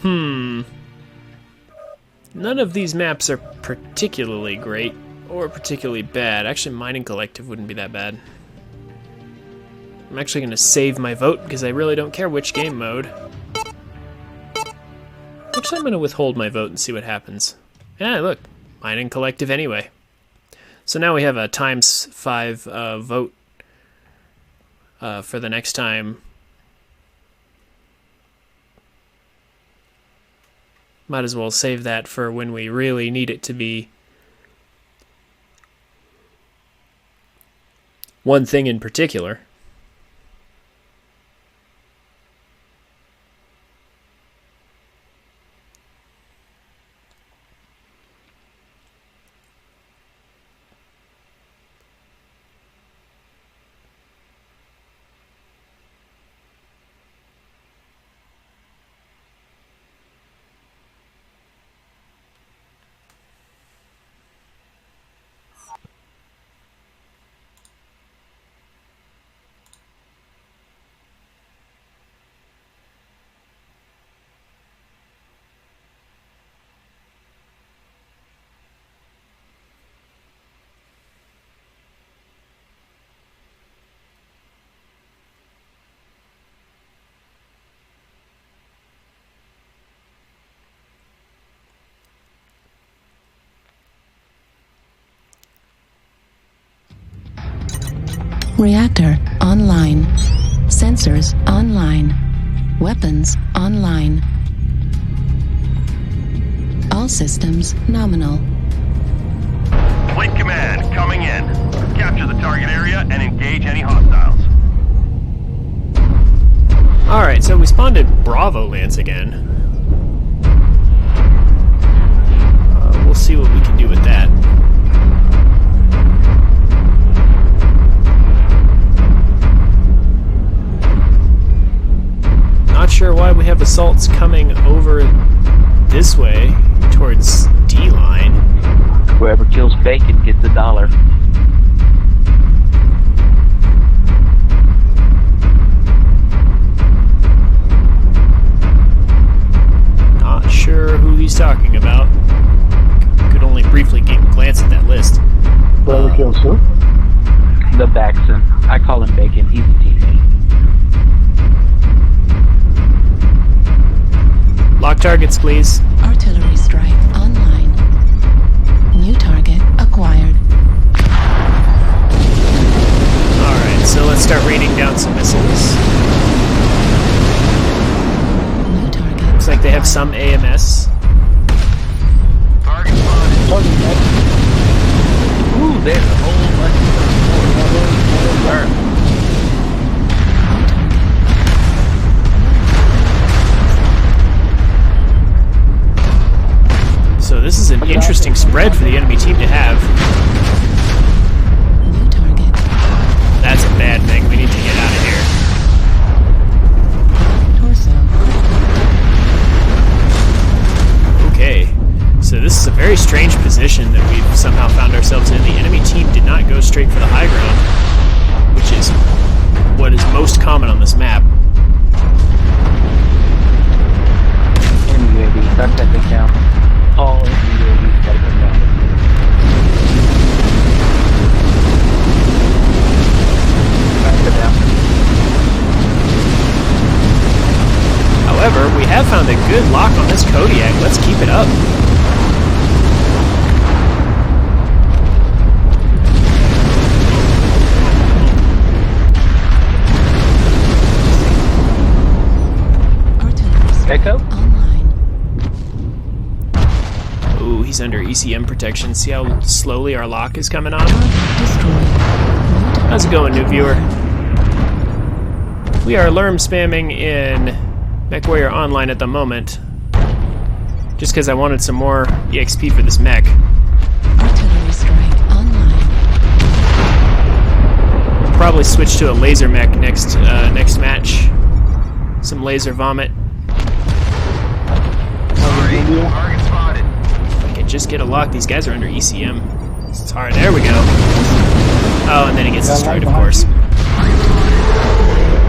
None of these maps are particularly great or particularly bad. Actually, Mining Collective wouldn't be that bad. I'm actually going to save my vote because I really don't care which game mode. Actually, I'm going to withhold my vote and see what happens. Yeah, look, Mining Collective anyway. So now we have a ×5 vote for the next time. Might as well save that for when we really need it to be one thing in particular. Reactor online. Sensors online. Weapons online. All systems nominal. Fleet Command, coming in. Capture the target area and engage any hostiles. Alright, so we spawned at Bravo Lance again. We'll see what we can do with that. Not sure why we have assaults coming over this way towards D-line. Whoever kills bacon gets $1. Not sure who he's talking about. Could only briefly glance at that list. Whoever kills who? The Baxton. I call him Bacon. He's a teammate. Lock targets, please. Artillery strike online. New target acquired. Alright, so let's start raining down some missiles. New target. Looks like they have some AMS. Target spotted. Ooh, there's a whole bunch of stuff. So this is an interesting spread for the enemy team to have. New target. That's a bad thing. We need to get out of here. Torso. Okay. So this is a very strange position that we've somehow found ourselves in. The enemy team did not go straight for the high ground, which is what is most common on this map. Enemy UAV. Start that thing down. All enemy UAVs gotta come down. Back it down. However, we have found a good lock on this Kodiak. Let's keep it up. Echo? Online. Ooh, he's under ECM protection. See how slowly our lock is coming on? How's it going, new viewer? We are lerm spamming in MechWarrior Online at the moment. Just because I wanted some more EXP for this mech. Artillery strike online. We'll probably switch to a laser mech next match. Some laser vomit. Target spotted. If I could just get a lock. These guys are under ECM. It's hard. There we go. Oh, and then he gets destroyed, of course.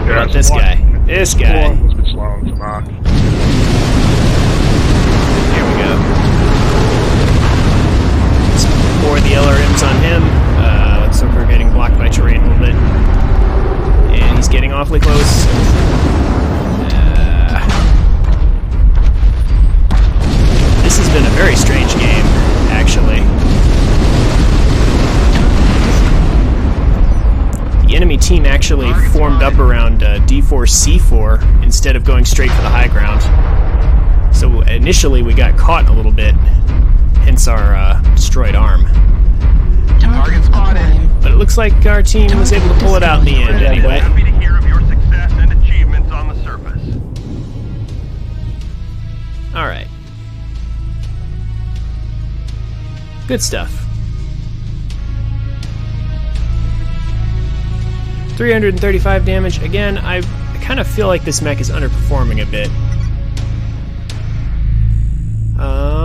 What about this guy? This guy. It's been slow to knock. or the LRMs on him. Looks like we're getting blocked by terrain a little bit. And he's getting awfully close. This has been a very strange game, actually. The enemy team actually formed up around D4, C4 instead of going straight for the high ground. So initially we got caught a little bit, hence our destroyed arm. Target spotted. But it looks like our team was able to pull it out in the end anyway. Happy to hear of your success and achievements on the surface. Alright. Good stuff. 335 damage. Again, I kind of feel like this mech is underperforming a bit.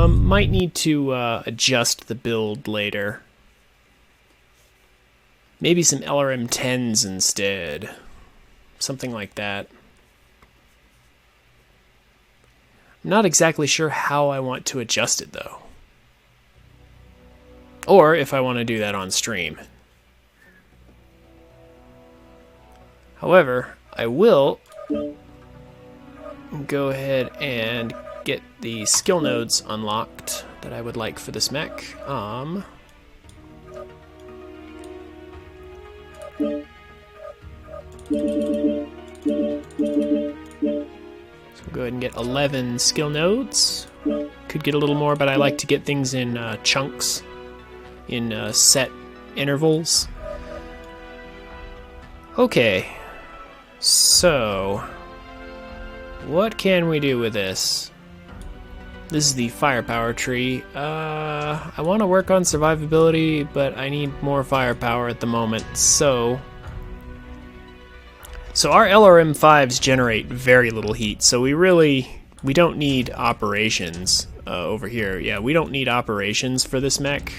Might need to adjust the build later. Maybe some LRM 10s instead. Something like that. I'm not exactly sure how I want to adjust it though. Or if I want to do that on stream. However, I will go ahead and get the skill nodes unlocked that I would like for this mech. So we'll go ahead and get 11 skill nodes. Could get a little more, but I like to get things in chunks, in set intervals. Okay, so what can we do with this? This is the firepower tree. I want to work on survivability, but I need more firepower at the moment. So our LRM 5s generate very little heat, so we don't need operations over here. Yeah, we don't need operations for this mech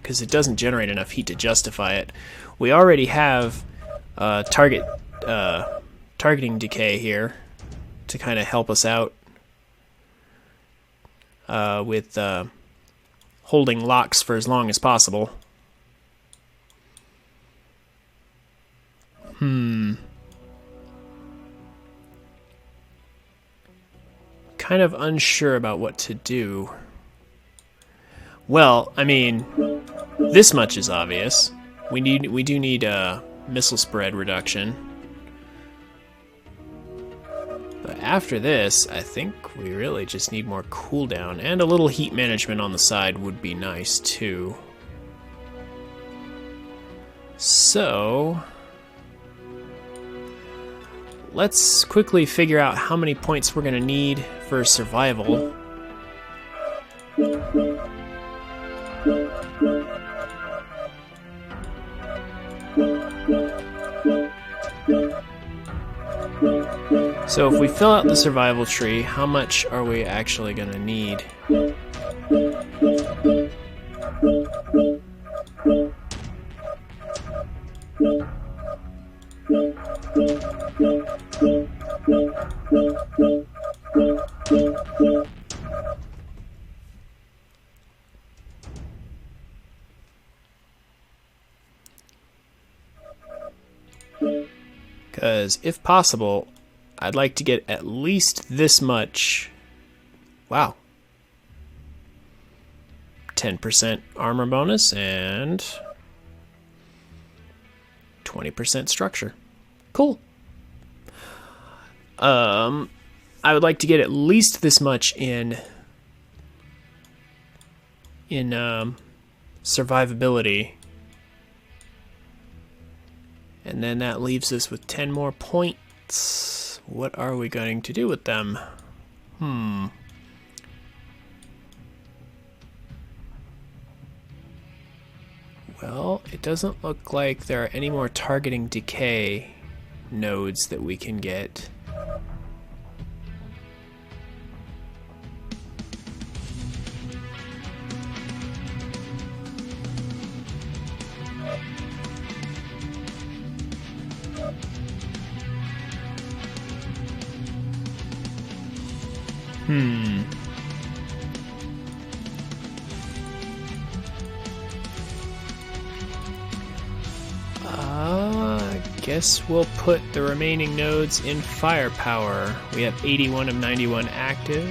because it doesn't generate enough heat to justify it. We already have targeting decay here to kind of help us out with holding locks for as long as possible. Kind of unsure about what to do. Well, I mean, this much is obvious. We do need a missile spread reduction. But after this, I think we really just need more cooldown, and a little heat management on the side would be nice too. So let's quickly figure out how many points we're going to need for survival. So if we fill out the survival tree, how much are we actually going to need? Because if possible, I'd like to get at least this much. Wow. 10% armor bonus and 20% structure. Cool. I would like to get at least this much in survivability. And then that leaves us with 10 more points. What are we going to do with them? Well, it doesn't look like there are any more targeting decay nodes that we can get. guess we'll put the remaining nodes in firepower. We have 81 of 91 active.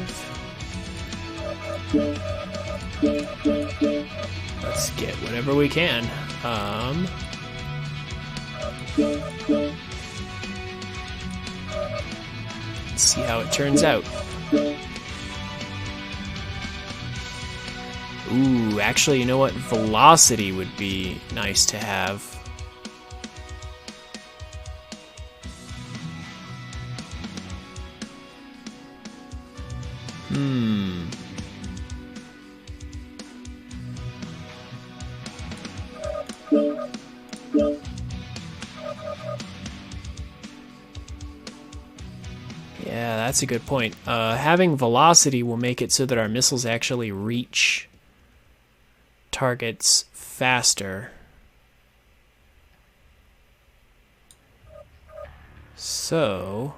Let's get whatever we can. Let's see how it turns out. Ooh, actually, you know what? Velocity would be nice to have. Yeah, that's a good point. Having velocity will make it so that our missiles actually reach targets faster. So...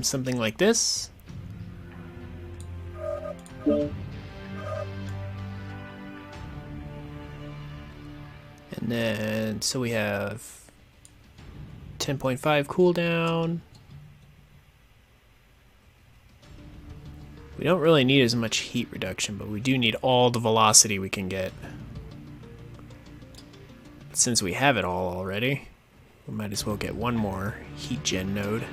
something like this. And then, so we have 10.5 cooldown. We don't really need as much heat reduction, but we do need all the velocity we can get. Since we have it all already, we might as well get one more heat gen node.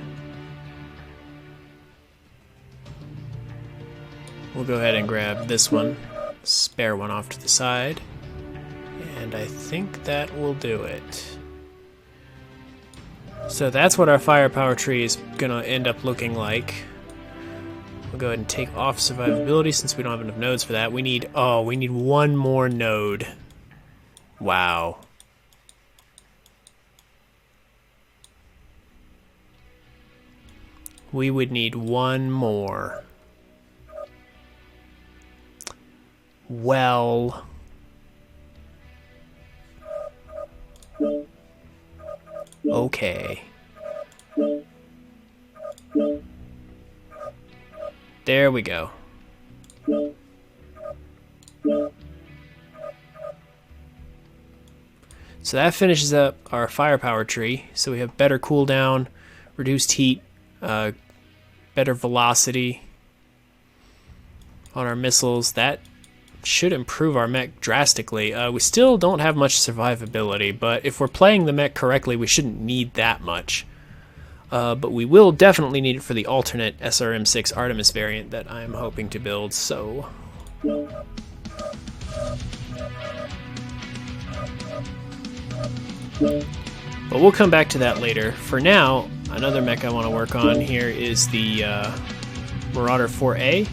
We'll go ahead and grab this one, spare one off to the side, and I think that will do it. So that's what our firepower tree is gonna end up looking like. We'll go ahead and take off survivability since we don't have enough nodes for that. We need one more node. Wow. We would need one more. Well... okay. There we go. So that finishes up our firepower tree. So we have better cooldown, reduced heat, better velocity on our missiles. That should improve our mech drastically. We still don't have much survivability, but if we're playing the mech correctly, we shouldn't need that much. But we will definitely need it for the alternate SRM-6 Artemis variant that I'm hoping to build, so... But we'll come back to that later. For now, another mech I want to work on here is the Marauder 4A.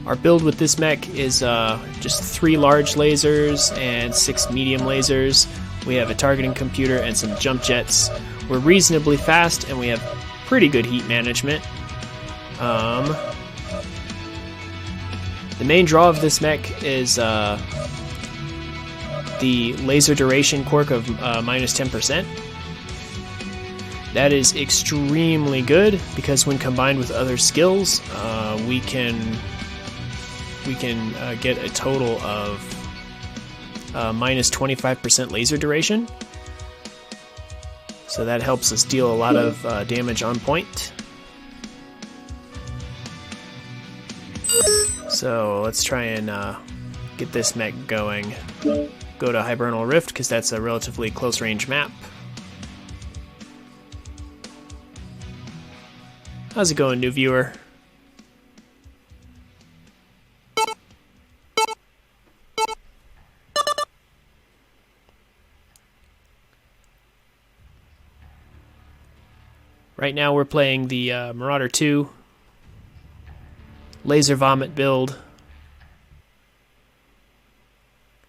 Our build with this mech is just 3 large lasers and 6 medium lasers. We have a targeting computer and some jump jets. We're reasonably fast and we have pretty good heat management. The main draw of this mech is the laser duration quirk of minus 10%. That is extremely good because when combined with other skills, we can get a total of minus 25% laser duration. So that helps us deal a lot of damage on point. So let's try and get this mech going. Go to Hibernal Rift because that's a relatively close range map. How's it going, new viewer? Right now we're playing the Marauder 2 Laser Vomit build.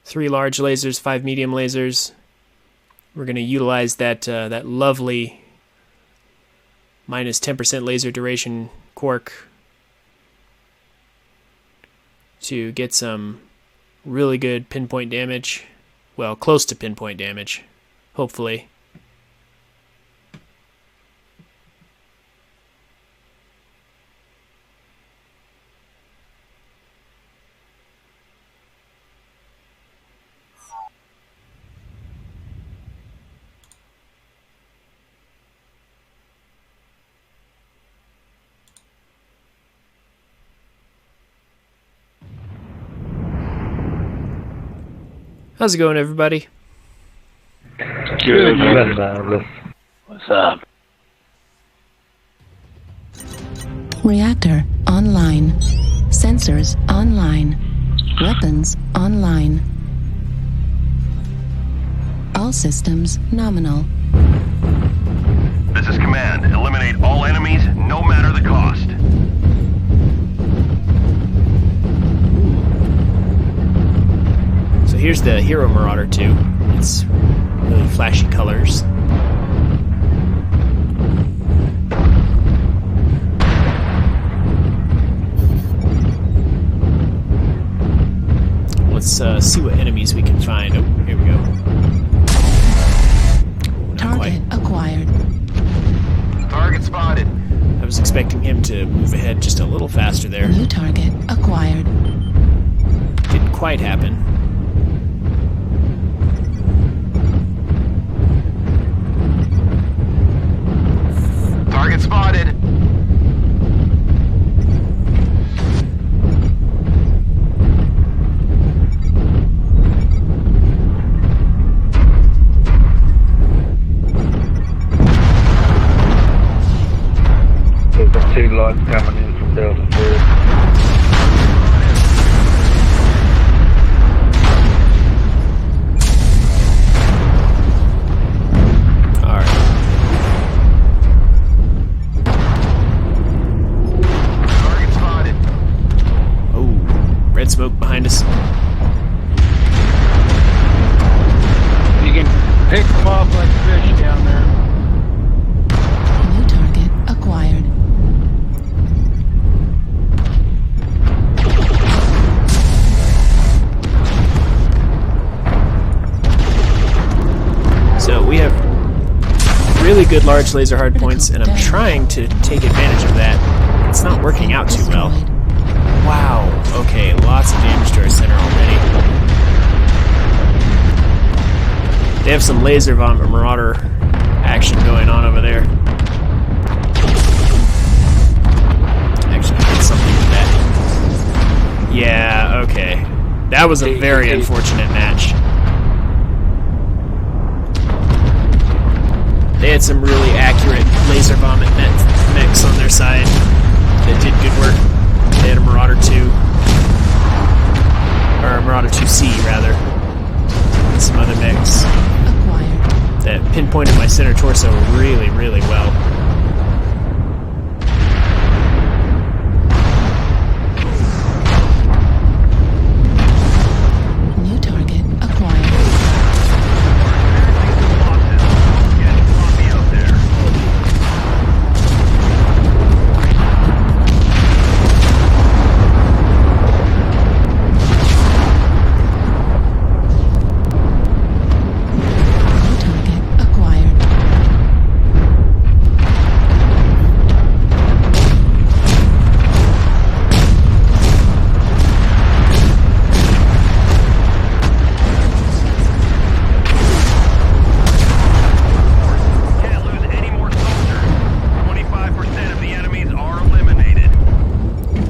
3 large lasers, 5 medium lasers. We're going to utilize that lovely minus 10% laser duration quark to get some really good pinpoint damage. Well, close to pinpoint damage, hopefully. How's it going, everybody? Good. What's up? Reactor online. Sensors online. Weapons online. All systems nominal. This is Command. Eliminate all enemies, no matter the cost. So here's the Hero Marauder 2. It's really flashy colors. Let's see what enemies we can find. Oh, here we go. Target acquired. Target spotted. I was expecting him to move ahead just a little faster there. New target acquired. Didn't quite happen. Target spotted. There's 2 logs coming in from Delta 4. Red smoke behind us. You can pick them off like fish down there. New target acquired. So we have really good large laser hard points, and I'm trying to take advantage of that. It's not working out too well. Wow, okay, lots of damage to our center already. They have some laser vomit marauder action going on over there. Actually, I did something with that. Yeah, okay. That was a very unfortunate match. They had some really accurate laser vomit mechs on their side that did good work. They had a Marauder 2, or a Marauder 2C rather, and some other mechs that pinpointed my center torso really, really well. New target acquired.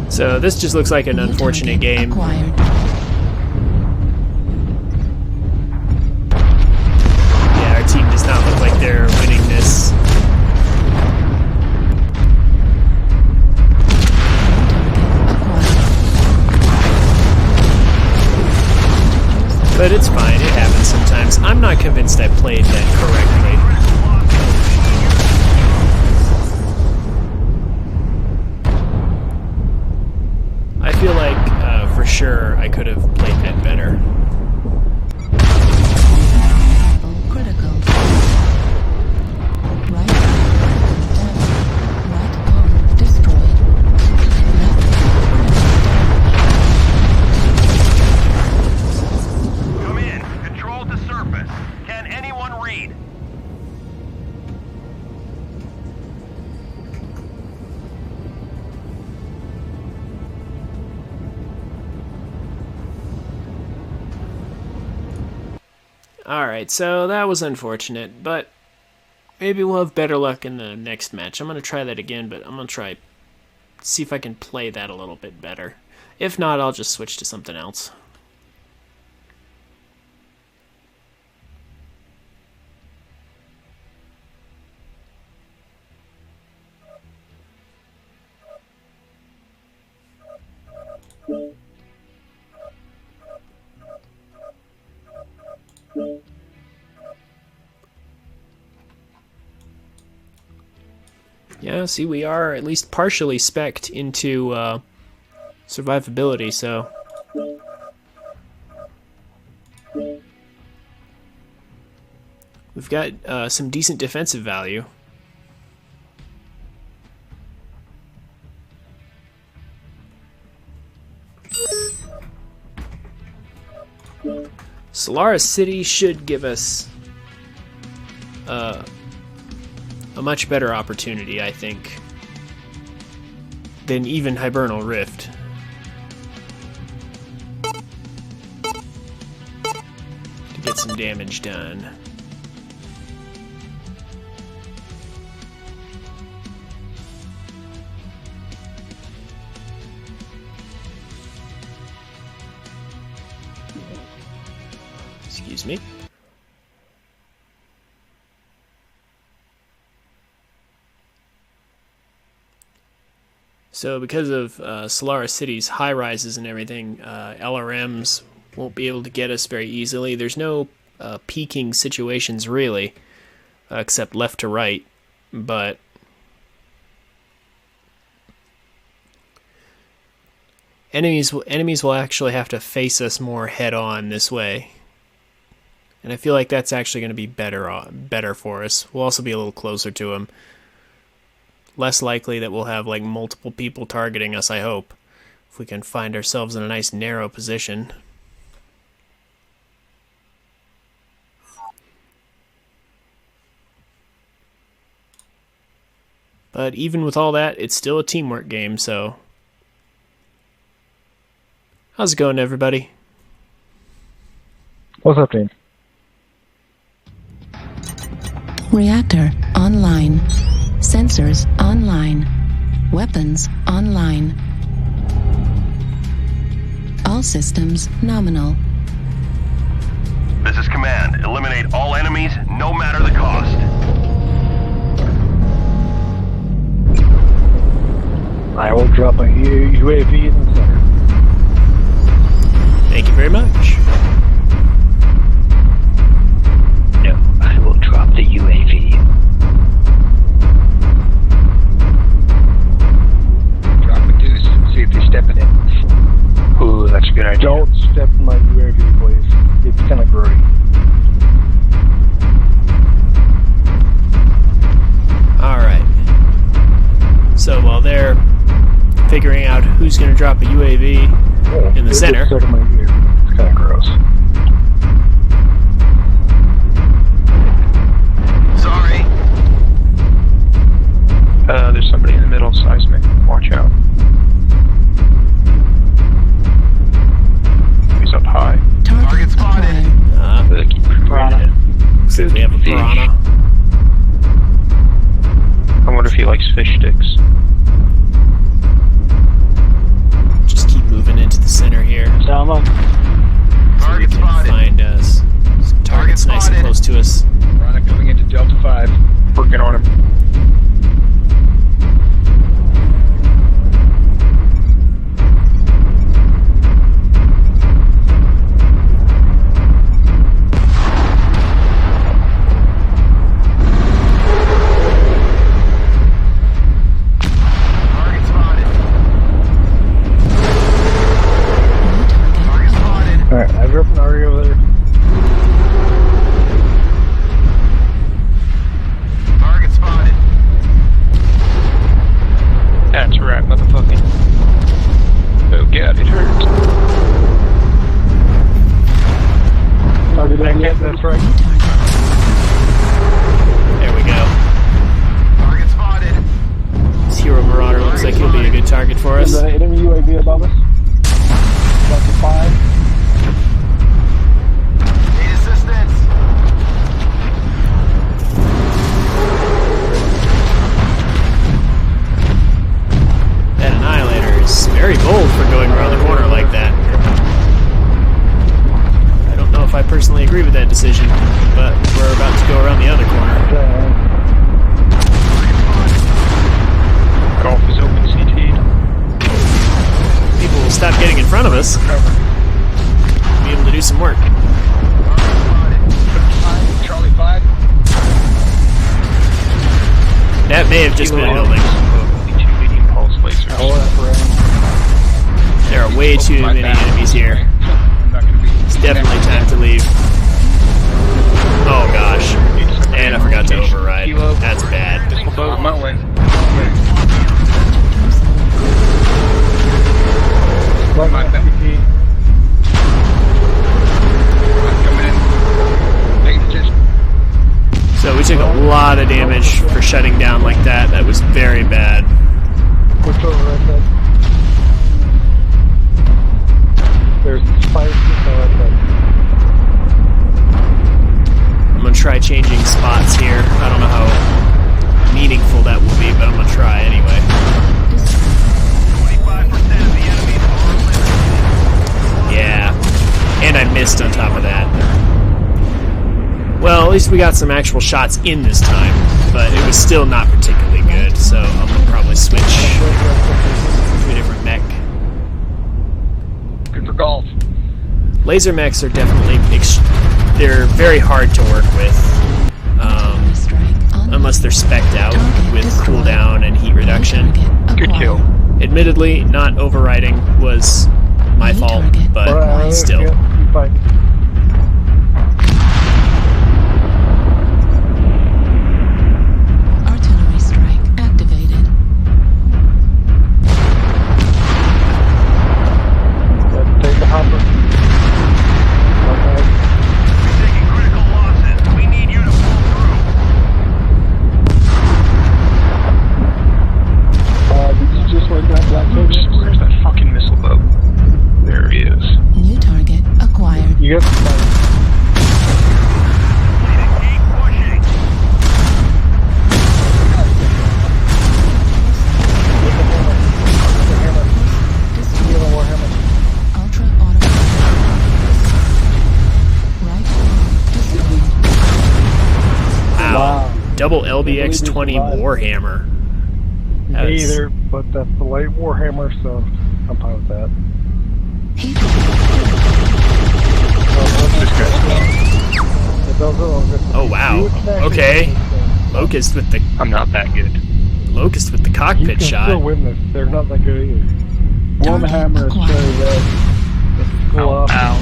So this just looks like an unfortunate game. Acquired. Yeah, our team does not look like they're winning this. But it's fine, it happens sometimes. I'm not convinced I played that correctly. I feel like, for sure, I could have played that better. Critical. Right. Alright, so that was unfortunate, but maybe we'll have better luck in the next match. I'm going to try that again, but I'm going to try see if I can play that a little bit better. If not, I'll just switch to something else. Yeah, see, we are at least partially spec'd into survivability, so... We've got some decent defensive value. Solaris City should give us a much better opportunity, I think, than even Hibernal Rift. To get some damage done. Excuse me. So because of Solaris City's high rises and everything, LRMs won't be able to get us very easily. There's no peaking situations really, except left to right, but enemies will actually have to face us more head on this way. And I feel like that's actually going to be better for us. We'll also be a little closer to them. Less likely that we'll have like multiple people targeting us, I hope. If we can find ourselves in a nice narrow position. But even with all that, it's still a teamwork game, so... How's it going, everybody? What's up, team? Reactor online. Sensors online. Weapons online. All systems nominal. This is Command. Eliminate all enemies, no matter the cost. I will drop a UAV in the center. Thank you very much. No, I will drop the UAV. Drop a deuce and see if they step in it. Ooh, that's a good idea. Don't step in my UAV, please. It's kind of grody. Alright. So while they're figuring out who's going to drop a UAV in the center... It's kind of gross. Sorry. There's somebody in the middle, seismic. Watch out. He's up high. Target spotted. They keep bringing it. Looks like we have a piranha. I wonder if he likes fish sticks. Just keep moving into the center here. Salma. So we can find us targets nice and close to us. Rana coming into Delta 5. Working on him. Alright, I've dropped an RE over there. Target spotted. That's right, motherfucking. Oh god, it hurts. Target back in, that's right. There we go. Target spotted. This Hero Marauder looks like he'll be a good target for us. There's an enemy UAV above us. Delta 5. Need assistance. very bold for going around the corner like that. I don't know if I personally agree with that decision, but we're about to go around the other corner. Golf is open, CT. People will stop getting in front of us. Be able to do some work. Charlie 5. That may have just been a building. There are way too many enemies here. It's definitely time to leave. Oh gosh. And I forgot to override. That's bad. So we took a lot of damage for shutting down like that. That was very bad. There's spiders right there. I'm gonna try changing spots here. I don't know how meaningful that will be, but I'm gonna try anyway. 25% of the enemies are eliminated. Yeah, and I missed on top of that. Well, at least we got some actual shots in this time, but it was still not particularly good, so I'm gonna probably switch to a different mech. Good for golf. Laser mechs are definitely they're very hard to work with, unless they're spec'd out with cooldown and heat reduction. Good kill. Admittedly, not overriding was my fault, but still. Artillery strike activated. Take the hopper. We're taking critical losses. We need you to pull Did you just work that black Oops, where's that fucking missile boat? There he is. New target acquired. You got the spider. Keep pushing. Ultra auto. Right. Disarmed. Wow. Double LBX-20 Warhammer. That Me was- either, but that's the light Warhammer, so I'm fine with that. Heat. Oh wow. Okay. Locust with the I'm not that good. Locust with the You cockpit can still shot. win this. They're not that good either. Warhammer is acquired. cherry red. It's cool Ow, off. ow.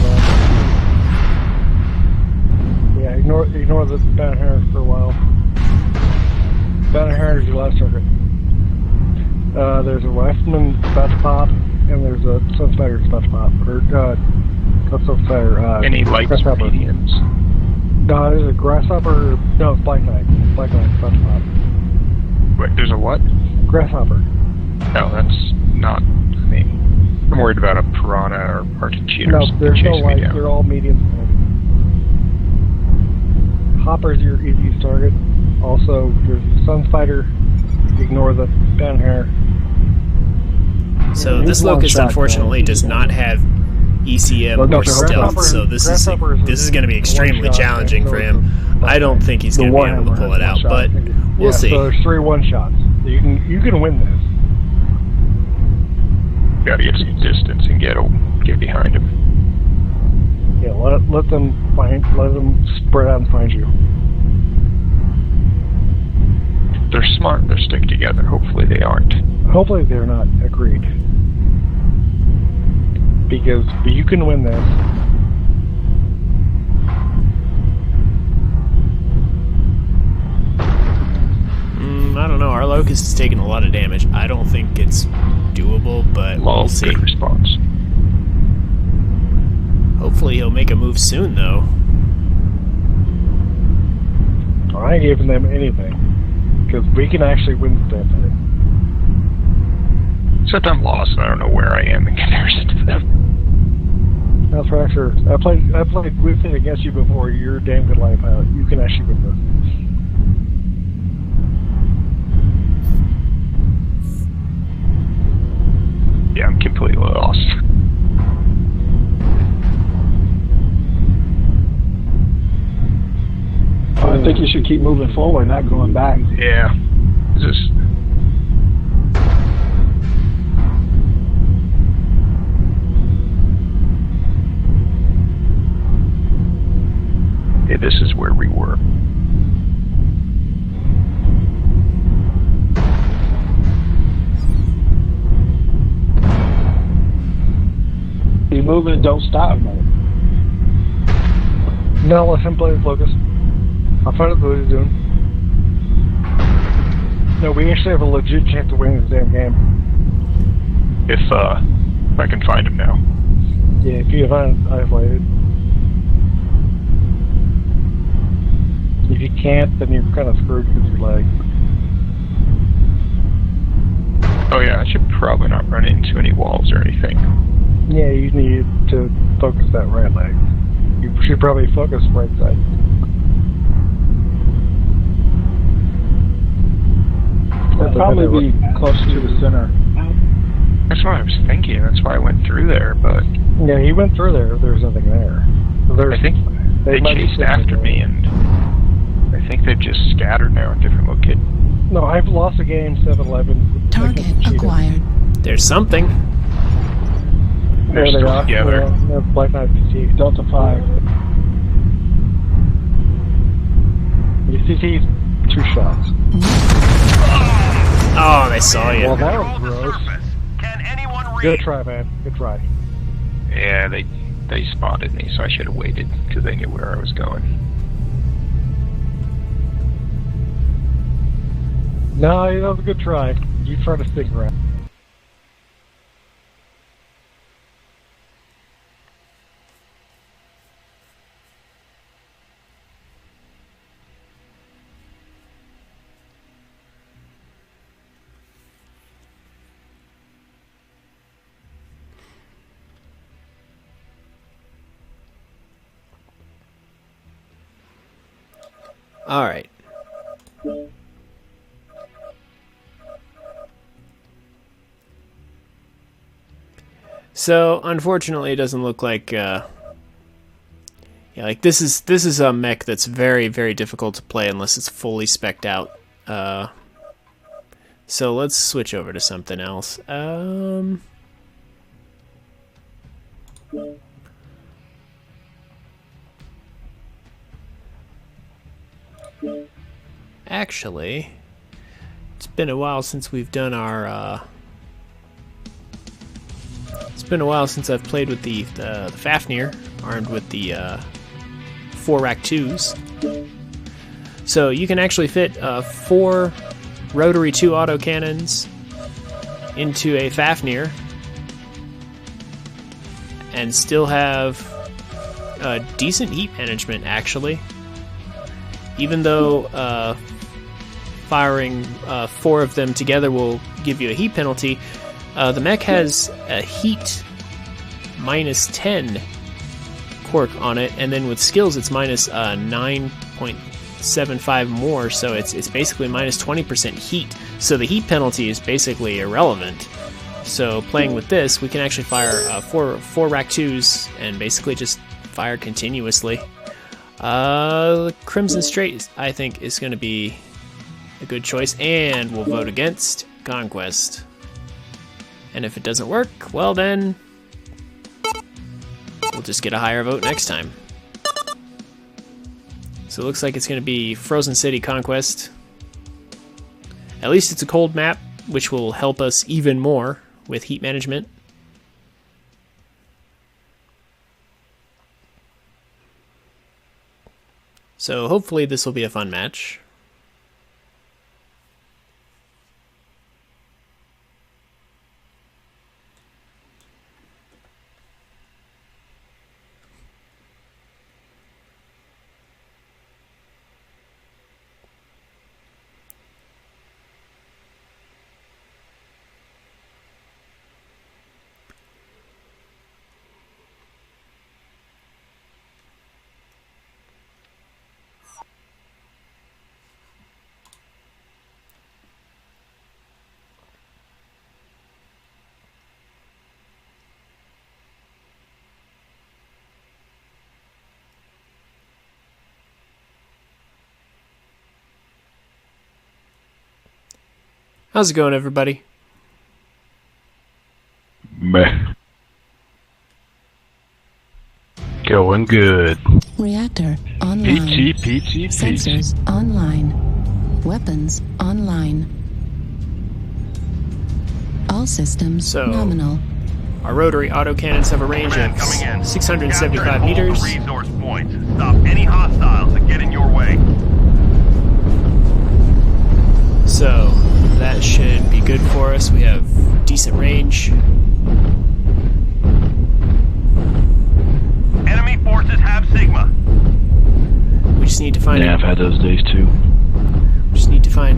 Yeah, ignore the banner for a while. Banner is your last target. There's a Rifleman about to pop, and there's a Sunspider about to pop. Or, not Sunspider, Any lights or Grasshopper. mediums? No, there's a Grasshopper. No, it's Black Knight. Black Knight's about to pop. Wait, there's a what? Grasshopper. No, that's not me. I'm worried about a piranha or Arctic cheaters No, there's no chasing me lights. down. They're all mediums. Hopper's your easiest target. Also, there's Sunspider. Ignore the banner. So He's this one Locust shot, unfortunately though. does not have ECM Well, no, or the stealth, Grasshopper- so this Grasshopper is going to be extremely one shot, challenging and for so him. is the- I don't think he's the going to be able to Warhammer pull has it out, one shot. but we'll Yeah, see. So there's 3 one-shots. You can win this. Gotta get some distance and get behind him. Yeah, let them spread out and find you. They're smart, they're stick together. Hopefully they aren't. Hopefully they're not. Agreed. Because you can win this. I don't know. Our Locust is taking a lot of damage. I don't think it's doable, but we'll see. Good response. Hopefully he'll make a move soon, though. I ain't giving them anything. Because we can actually win this damn thing. Except I'm lost and I don't know where I am in comparison to them. That's for sure. I played with it against you before. You're a damn good life pilot. You can actually win this. Yeah, I'm completely should keep moving forward, not going back. Yeah. Just... Okay, this is where we were. Keep moving, don't stop, man. No, let him play focus. I'll find out what he's doing. No, we actually have a legit chance of winning this damn game. If I can find him now. Yeah, if you find it isolated. If you can't, then you're kind of screwed with your leg. Oh yeah, I should probably not run into any walls or anything. Yeah, you need to focus that right leg. You should probably focus right side. It'll probably be close to the center. That's what I was thinking. That's why I went through there, but... Yeah, he went through there. There's nothing there. I think they chased after me, and I think they've just scattered now in different locations. No, I've lost a game 7-11. Target acquired. There's something. They're There they still are. together. Yeah, Black Knight CT. Delta 5. CT's 2 shots. Oh, they saw you. Well, that was gross. Can anyone read? Good try, man. Good try. Yeah, they spotted me, so I should have waited, because they knew where I was going. No, that was a good try. You try to stick around. All right. So, unfortunately, it doesn't look like, yeah, like this is a mech that's very, very difficult to play unless it's fully spec'd out. So let's switch over to something else. Actually, it's been a while since we've done our, it's been a while since I've played with the Fafnir, armed with the 4 Rack 2s. So you can actually fit 4 rotary 2 autocannons into a Fafnir and still have decent heat management, actually. Even though firing 4 of them together will give you a heat penalty, the mech has a heat -10 quirk on it, and then with skills it's minus 9.75 more, so it's basically minus 20% heat. So the heat penalty is basically irrelevant. So playing with this, we can actually fire 4 Rack 2s and basically just fire continuously. Crimson Straight, I think, is going to be a good choice, and we'll vote against Conquest. And if it doesn't work, well then, we'll just get a higher vote next time. So it looks like it's going to be Frozen City Conquest. At least it's a cold map, which will help us even more with heat management. So hopefully this will be a fun match. How's it going, everybody? Meh. Going good. Reactor online. Peachy. Sensors online. Weapons online. All systems So, nominal. our rotary autocannons have a range Command of coming in. 675 Capture and hold meters. the resource points. Stop any hostiles that get in your way. So, that should be good for us. We have decent range. Enemy forces have Sigma. We just need to find Yeah, I've had those days too.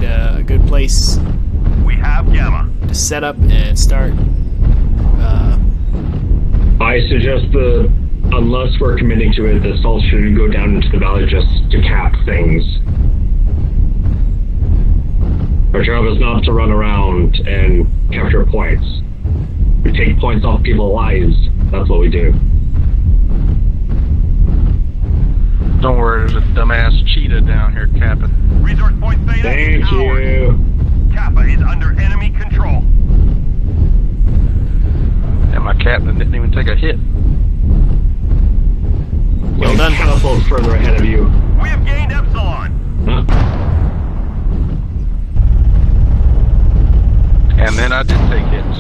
a good place We have Gamma. to set up and start. I suggest unless we're committing to it, the assault should go down into the valley just to cap things. Our job is not to run around and capture points. We take points off people's lives. That's what we do. Don't worry, there's a dumbass cheetah down here capping. Resource point Theta Thank is ours. you. Kappa is under enemy control. And my captain didn't even take a hit. Well done. Castle's further ahead of you. We have gained Epsilon. Huh? And then I did take hits.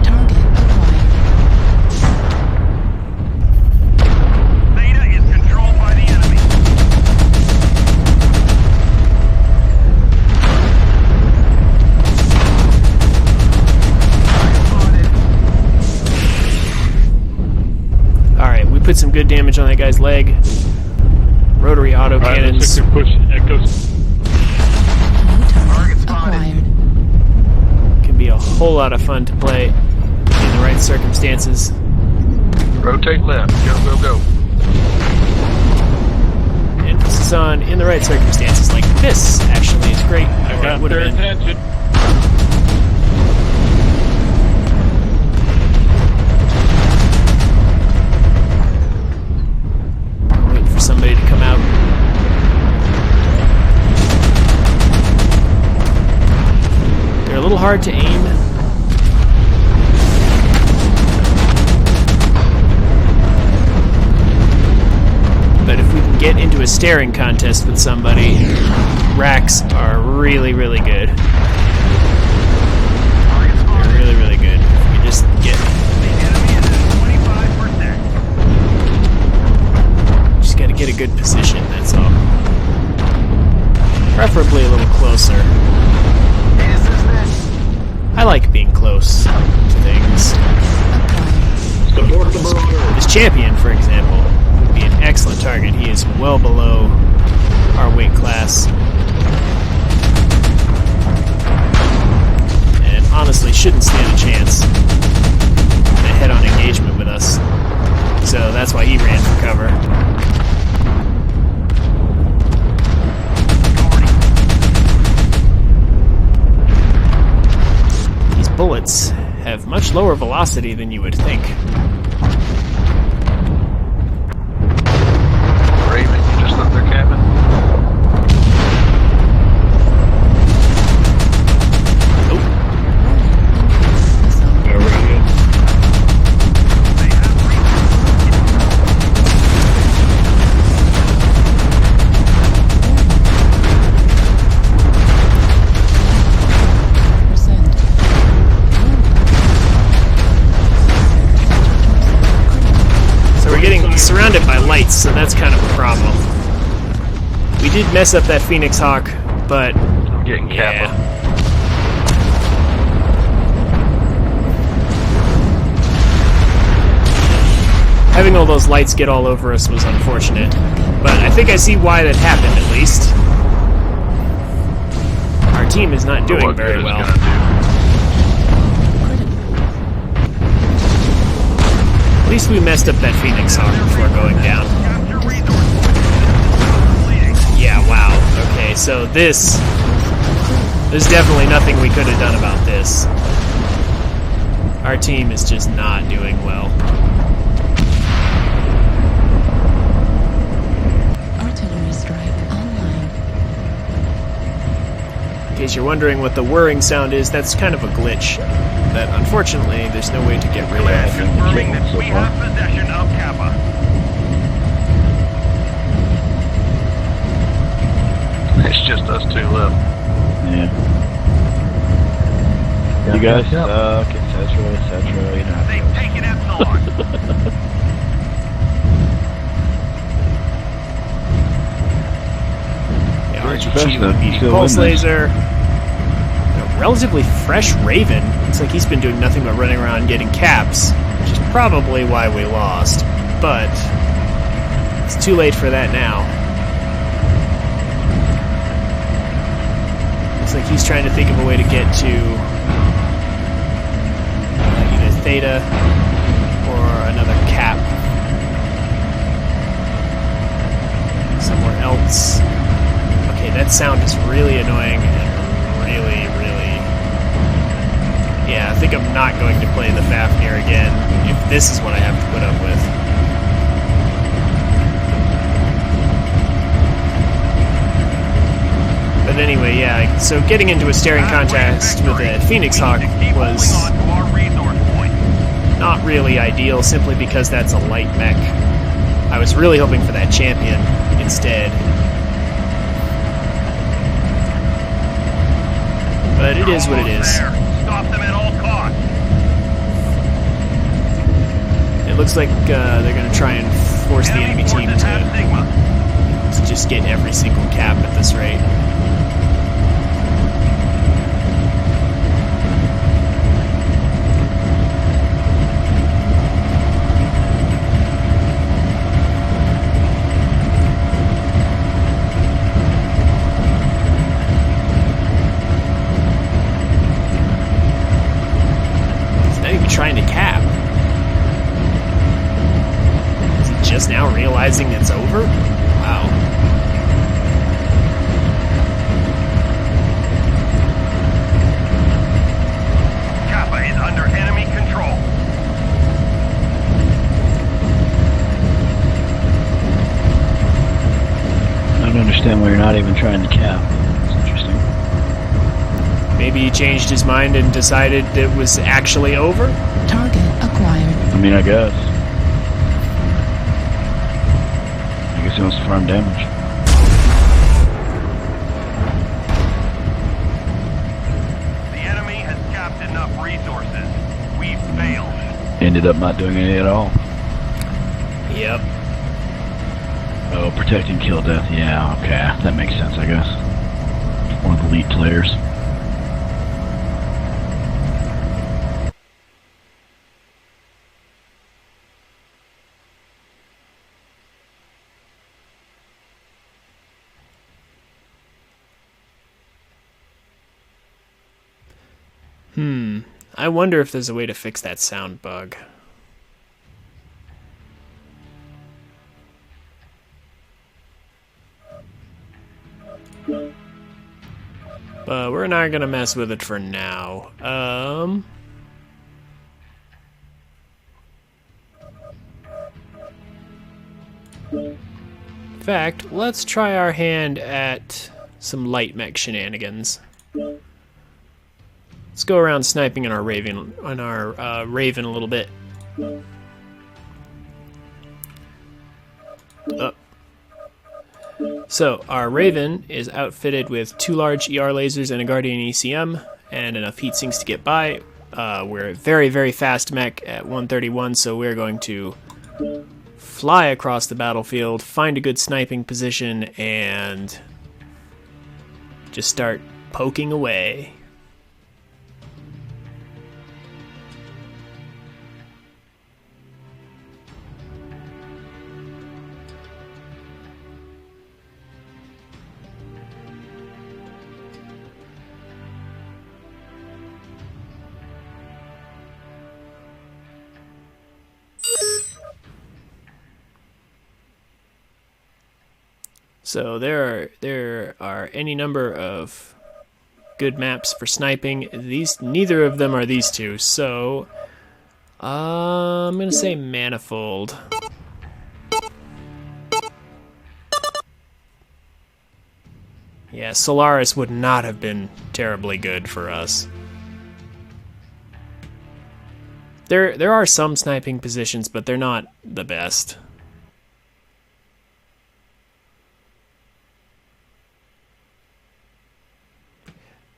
Target acquired. Theta is controlled by the enemy. Alright, we put some good damage on that guy's leg. Rotary autocannons. Alright, push echoes. New target acquired. Can be a whole lot of fun to play in the right circumstances. Rotate left. Go. Emphasis on in the right circumstances, like this actually is great. I got Would their have been. attention. Waiting for somebody to come out. They're a little hard to aim. But if we can get into a staring contest with somebody, racks are really, really good. They're really, really good. If we just get... The enemy is at 25%. Just gotta get a good position, that's all. Preferably a little closer. I like being close to things. Support the Marauder. This champion, for example, would be an excellent target. He is well below our weight class. And honestly shouldn't stand a chance in a head-on engagement with us. So that's why he ran for cover. These bullets have much lower velocity than you would think. Raven, you just left their cabin. They have So we're getting surrounded by lights, so that's kind of a problem. We did mess up that Phoenix Hawk, but I'm getting Kappa. having all those lights get all over us was unfortunate. But I think I see why that happened, at least. Our team is not doing What very good it's well. gonna do. At least we messed up that Phoenix Hawk before going down. capture resource points. Yeah, wow. Okay, so there's definitely nothing we could have done about this. Our team is just not doing well. case you're wondering what the whirring sound is, that's kind of a glitch that unfortunately there's no way to get rid of. Confirming that we have possession of Kappa. It's just us two left. Yeah. You guys suck, etc., you know. They've taken Epsilon. RGG would be Pulse Laser. A relatively fresh Raven. Looks like he's been doing nothing but running around getting caps, which is probably why we lost. But it's too late for that now. Looks like he's trying to think of a way to get to either Theta or another cap somewhere else. Okay, that sound is really annoying and really... Yeah, I think I'm not going to play the Fafnir again if this is what I have to put up with. But anyway, yeah, so getting into a staring contest with a Phoenix Hawk was not really ideal, simply because that's a light mech. I was really hoping for that champion instead. But it is what it is. Stop them at all costs. It looks like they're going to try and force the enemy team to just get every single cap at this rate. Trying to cap. Is he just now realizing it's over? Wow. Kappa is under enemy control. I don't understand why you're not even trying to cap. It's interesting. Maybe he changed his mind and decided it was actually over? Target acquired. I mean, I guess he wants to farm damage. The enemy has capped enough resources. We've failed. Ended up not doing any at all. Yep. Oh, protecting kill death. Yeah, okay. That makes sense, I guess. One of the elite players. I wonder if there's a way to fix that sound bug. But we're not gonna mess with it for now. In fact, let's try our hand at some light mech shenanigans. Let's go around sniping on our Raven, Raven a little bit. So our Raven is outfitted with 2 large ER lasers and a Guardian ECM, and enough heat sinks to get by. We're a very, very fast mech at 131, so we're going to fly across the battlefield, find a good sniping position, and just start poking away. So there are any number of good maps for sniping. Neither of them are these two. So I'm gonna say Manifold. Yeah, Solaris would not have been terribly good for us. There are some sniping positions, but they're not the best.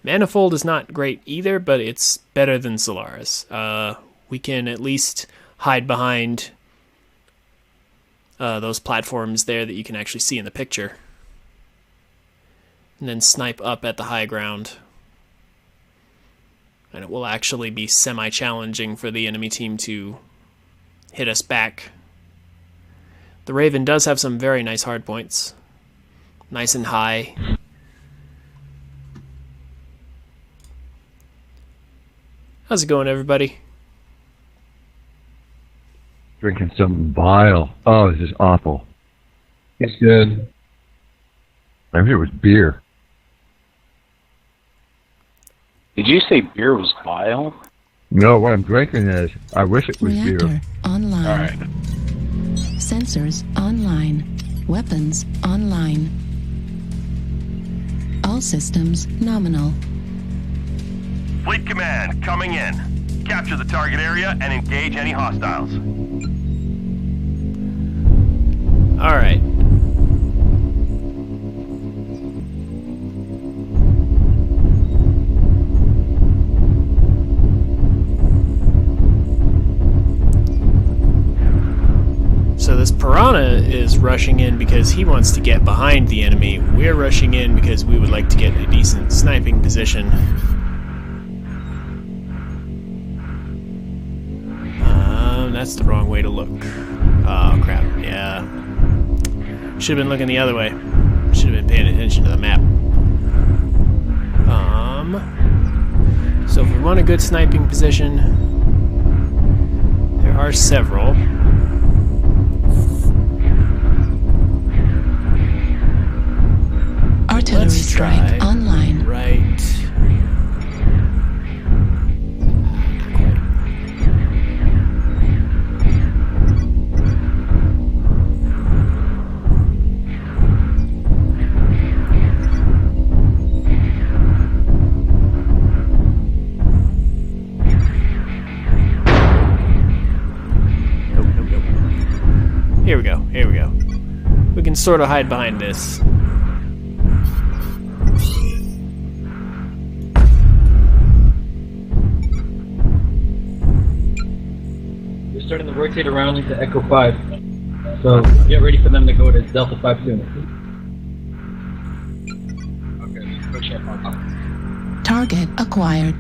Manifold is not great either, but it's better than Solaris. We can at least hide behind those platforms there that you can actually see in the picture. And then snipe up at the high ground. And it will actually be semi-challenging for the enemy team to hit us back. The Raven does have some very nice hard points. Nice and high. How's it going, everybody? Drinking something vile. Oh, this is awful. It's good. Maybe it was beer. Did you say beer was vile? No, what I'm drinking is, I wish it was Reactor beer. online. Alright. Sensors online. Weapons online. All systems nominal. Fleet Command, coming in. Capture the target area and engage any hostiles. Alright. So this Piranha is rushing in because he wants to get behind the enemy. We're rushing in because we would like to get a decent sniping position. That's the wrong way to look. Oh, crap. Yeah. Should have been looking the other way. Should have been paying attention to the map. So if we want a good sniping position, there are several. Artillery Let's strike try online. Right. Here we go, here we go. We can sort of hide behind this. We're starting to rotate around into Echo 5. So get ready for them to go to Delta 5 soon. Okay, push up on top. Target acquired.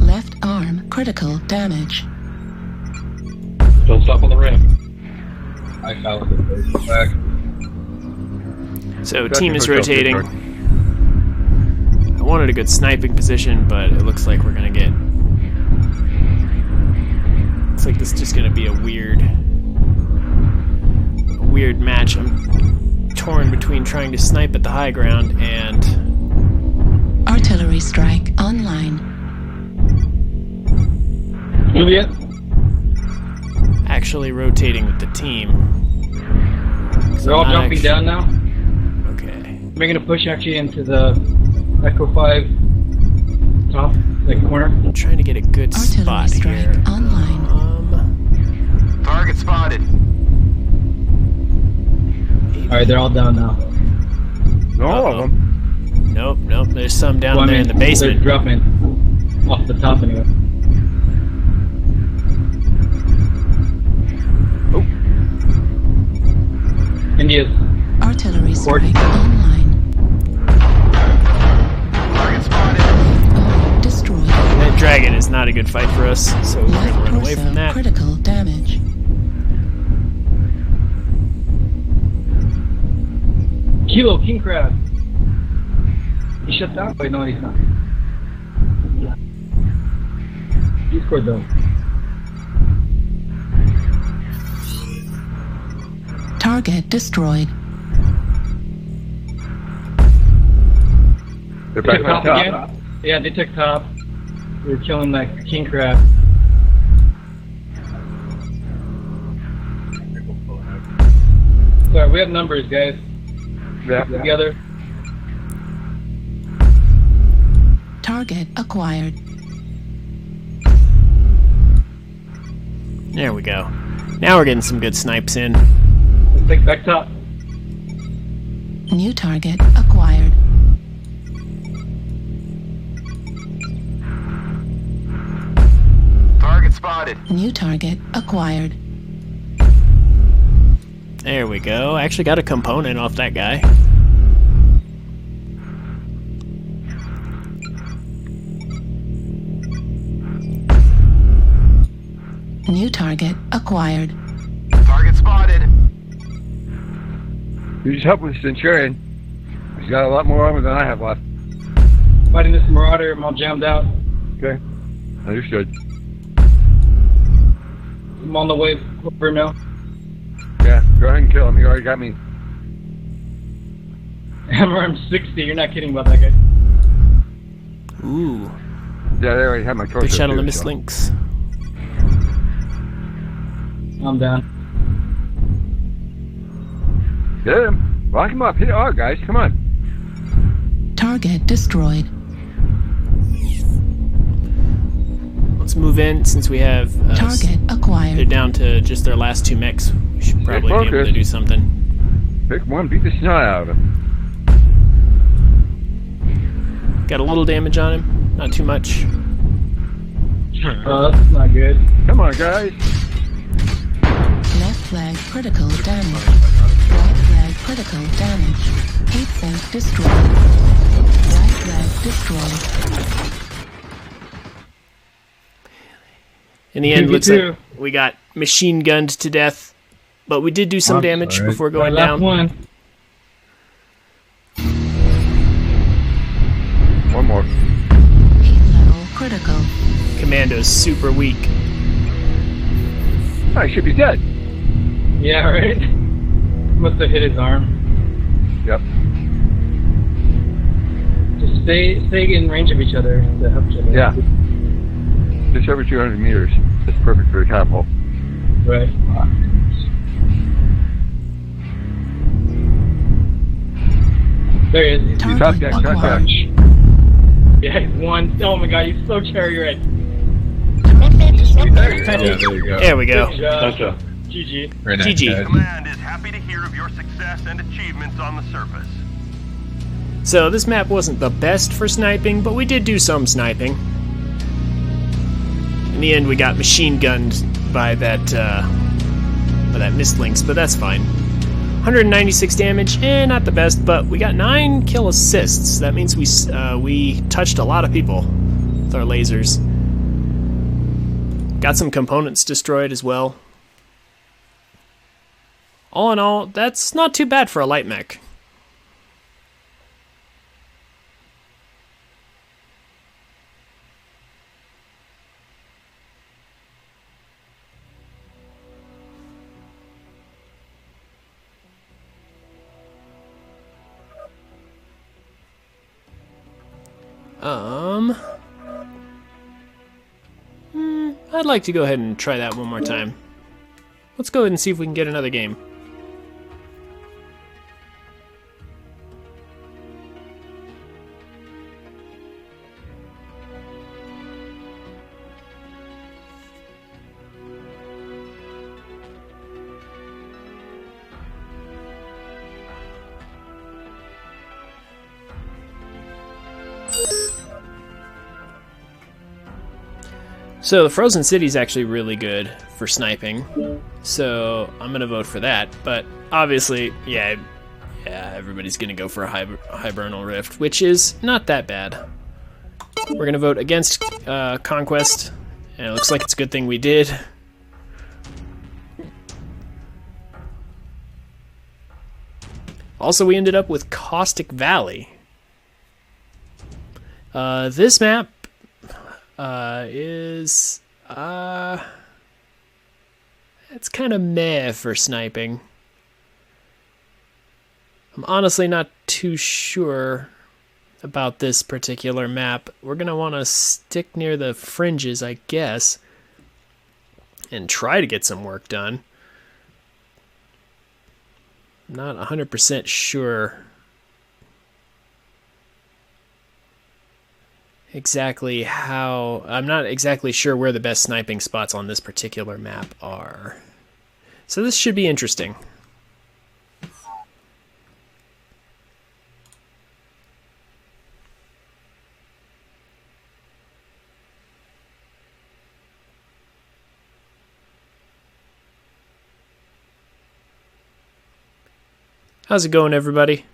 Left arm critical damage. Don't stop on the ramp. I followed it. Back. So team is rotating. I wanted a good sniping position, but it looks like we're gonna get... Looks like this is just gonna be a weird match. I'm torn between trying to snipe at the high ground and... Artillery strike online. Juliet? Actually rotating with the team. They're all jumping down now. Okay. We're gonna push actually into the Echo 5 top, like corner. I'm trying to get a good spot here. Online. Target spotted. Alright, they're all down now. All of them. Nope, nope. There's some down there in the basement. They're dropping off the top anyway. Oh. India's. Artillery strike online. Target spotted. Destroyed. That dragon is not a good fight for us, so we're gonna run away from that. Critical damage. Kilo King Crab. He shut down? Wait, no, he's not. He scored though. Target destroyed. They're They back took on top top. again? Yeah, they took top. We were killing that king crab. Sorry, we have numbers, guys. Yeah. Together. Target acquired. There we go. Now we're getting some good snipes in. Let's take back top. New target acquired. Target spotted. New target acquired. There we go. I actually got a component off that guy. New target acquired. Target spotted. You just help with Centurion. He's got a lot more armor than I have left. Fighting this Marauder, I'm all jammed out. Okay. Understood. I'm on the way over now. Yeah, go ahead and kill him. He already got me. I'm 60, you're not kidding about that guy. Ooh. Yeah, they already have my torso. Good shot on the too, missed so. links. I'm down. Get him. Lock him up. Hit R, guys. Come on. Target destroyed. Let's move in since we have... Target acquired. They're down to just their last 2 mechs. We should probably be able to do something. Pick one, beat the snot out of him. Got a little damage on him. Not too much. Oh, that's not good. Come on, guys. Left flag critical damage. Right flag critical damage. 8 flank destroyed. Right flag destroyed. In the end, looks like we got machine gunned to death, but we did do some damage before going down. One more. 8 level critical. Commando's super weak. Oh, he should be dead. Yeah, right? Must have hit his arm. Yep. Just stay in range of each other to help each other. Yeah. Just over 200 meters. That's perfect for the catapult. Right. There he is. You top guy, top guy. Yeah, he's one. Oh my god, he's so cherry red. There you go. There we go. Good job. GG. GG. Command is happy to hear of your success and achievements on the surface. So this map wasn't the best for sniping, but we did do some sniping. In the end, we got machine gunned by that missed links, but that's fine. 196 damage, not the best, but we got 9 kill assists. That means we touched a lot of people with our lasers. Got some components destroyed as well. All in all, that's not too bad for a light mech. I'd like to go ahead and try that one more time. Let's go ahead and see if we can get another game. So the Frozen City is actually really good for sniping, so I'm gonna vote for that. But obviously, yeah, everybody's gonna go for a Hibernal Rift, which is not that bad. We're gonna vote against Conquest, and it looks like it's a good thing we did. Also, we ended up with Caustic Valley. This map is it's kind of meh for sniping. I'm honestly not too sure about this particular map. We're gonna want to stick near the fringes, I guess, and try to get some work done. Not 100% sure exactly how... I'm not exactly sure where the best sniping spots on this particular map are. So this should be interesting. How's it going, everybody?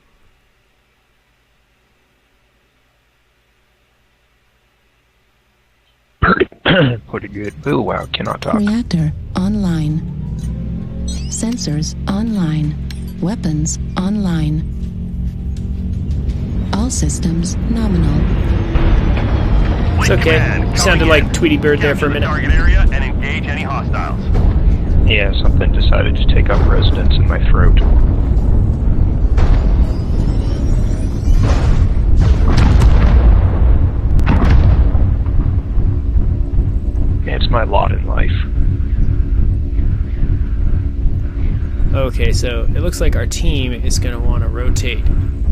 Pretty good. Oh, wow, cannot talk. Reactor online. Sensors online. Weapons online. All systems nominal. It's okay. You sounded like Tweety Bird there for a minute. Target area and engage any hostiles. Yeah, something decided to take up residence in my throat. It's my lot in life. Okay, so it looks like our team is going to want to rotate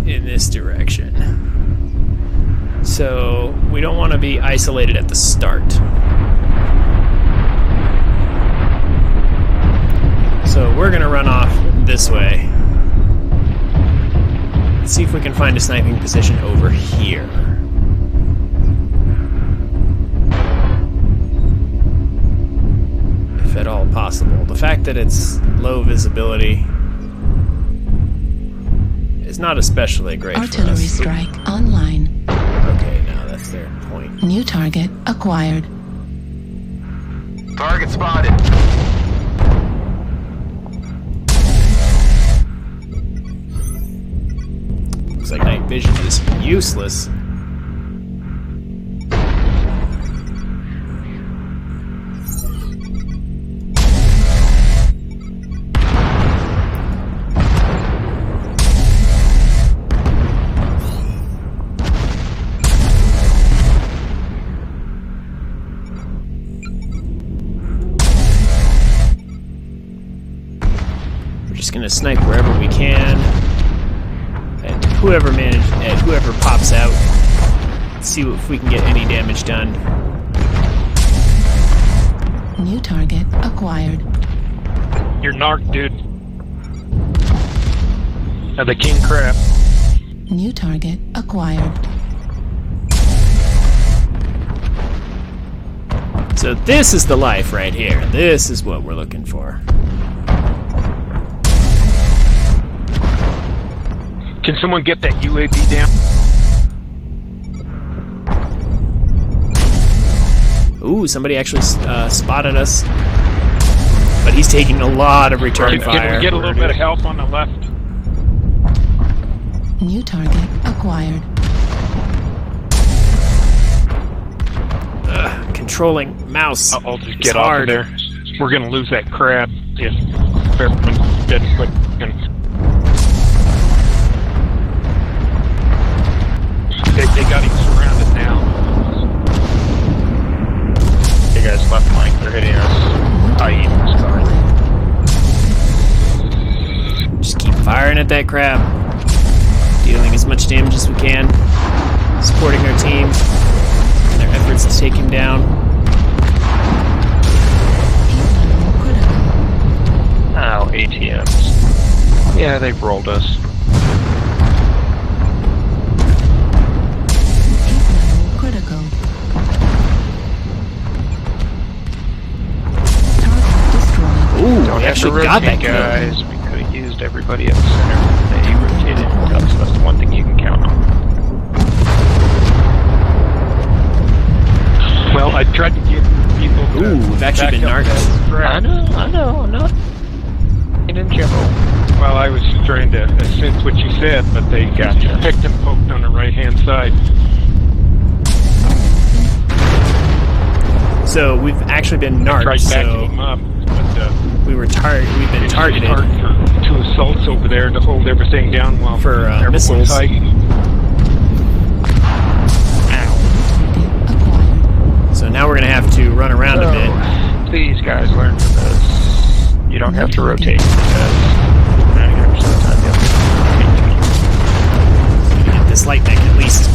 in this direction. So we don't want to be isolated at the start. So we're going to run off this way. Let's see if we can find a sniping position over here. If at all possible. The fact that it's low visibility is not especially great for Artillery us. strike online. Okay, now that's their point. New target acquired. Target spotted. Looks like night vision is useless. Just gonna snipe wherever we can, and whoever pops out. See if we can get any damage done. New target acquired. You're narc, dude. Now the king crab. New target acquired. So this is the life right here. This is what we're looking for. Can someone get that UAV down? Ooh, somebody actually spotted us. But he's taking a lot of return fire. Can we get a little bit of help on the left? New target acquired. Controlling mouse. I'll just is get hard. off of there. We're gonna lose that crab. Yes. Everyone's dead quick. They got him surrounded now. You guys left flank, they're hitting us. Eagles coming. Just keep firing at that crab. Dealing as much damage as we can. Supporting our team in their efforts to take him down. Ow, ATMs. Yeah, they've rolled us. Critical. Target destroyed. Ooh, Don't we have to actually got that rotate, kill. guys. We could have used everybody at the center. They rotated. That's the one thing you can count on. Well, I tried to get people to Ooh, we've actually been back up narked. that crab. I know, I'm not in general. Well, I was trying to sense what you said, but they picked and poked on the right-hand side. So we've actually been narked. Tried backing So him up, but we've been targeted. hard for two assaults over there to hold everything down while For, everyone's missiles. hiding. So now we're gonna have to run around a bit. Please, guys, learn from this. You don't have to rotate because 99% of the time this light mech at least.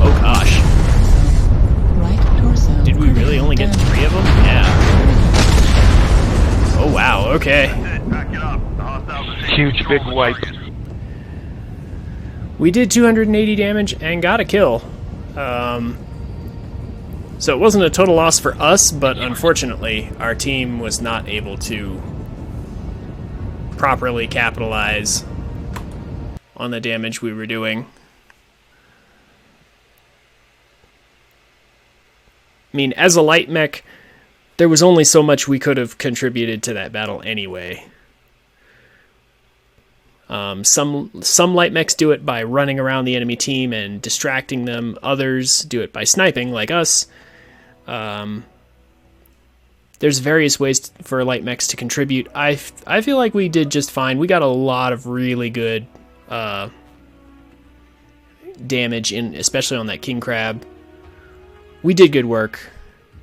Oh gosh. Did we really only get 3 of them? Yeah. Oh wow, okay. Huge big wipe. We did 280 damage and got a kill. So it wasn't a total loss for us, but unfortunately our team was not able to properly capitalize on the damage we were doing. I mean, as a light mech, there was only so much we could have contributed to that battle anyway. Some light mechs do it by running around the enemy team and distracting them. Others do it by sniping, like us. There's various ways for light mechs to contribute. I feel like we did just fine. We got a lot of really good damage, especially on that king crab. We did good work,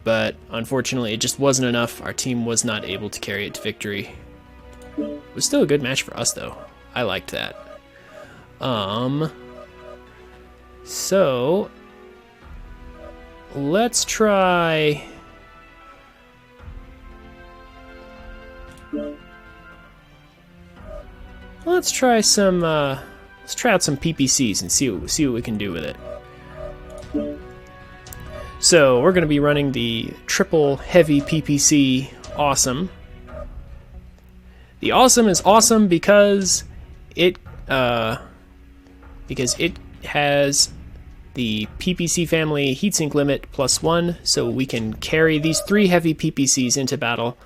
but unfortunately it just wasn't enough. Our team was not able to carry it to victory. It was still a good match for us, though. I liked that. So let's try. Let's try some. Let's try out some PPCs and see what we can do with it. So we're going to be running the triple heavy PPC awesome. The awesome is awesome because it has the PPC family heatsink limit +1, so we can carry these 3 heavy PPCs into battle,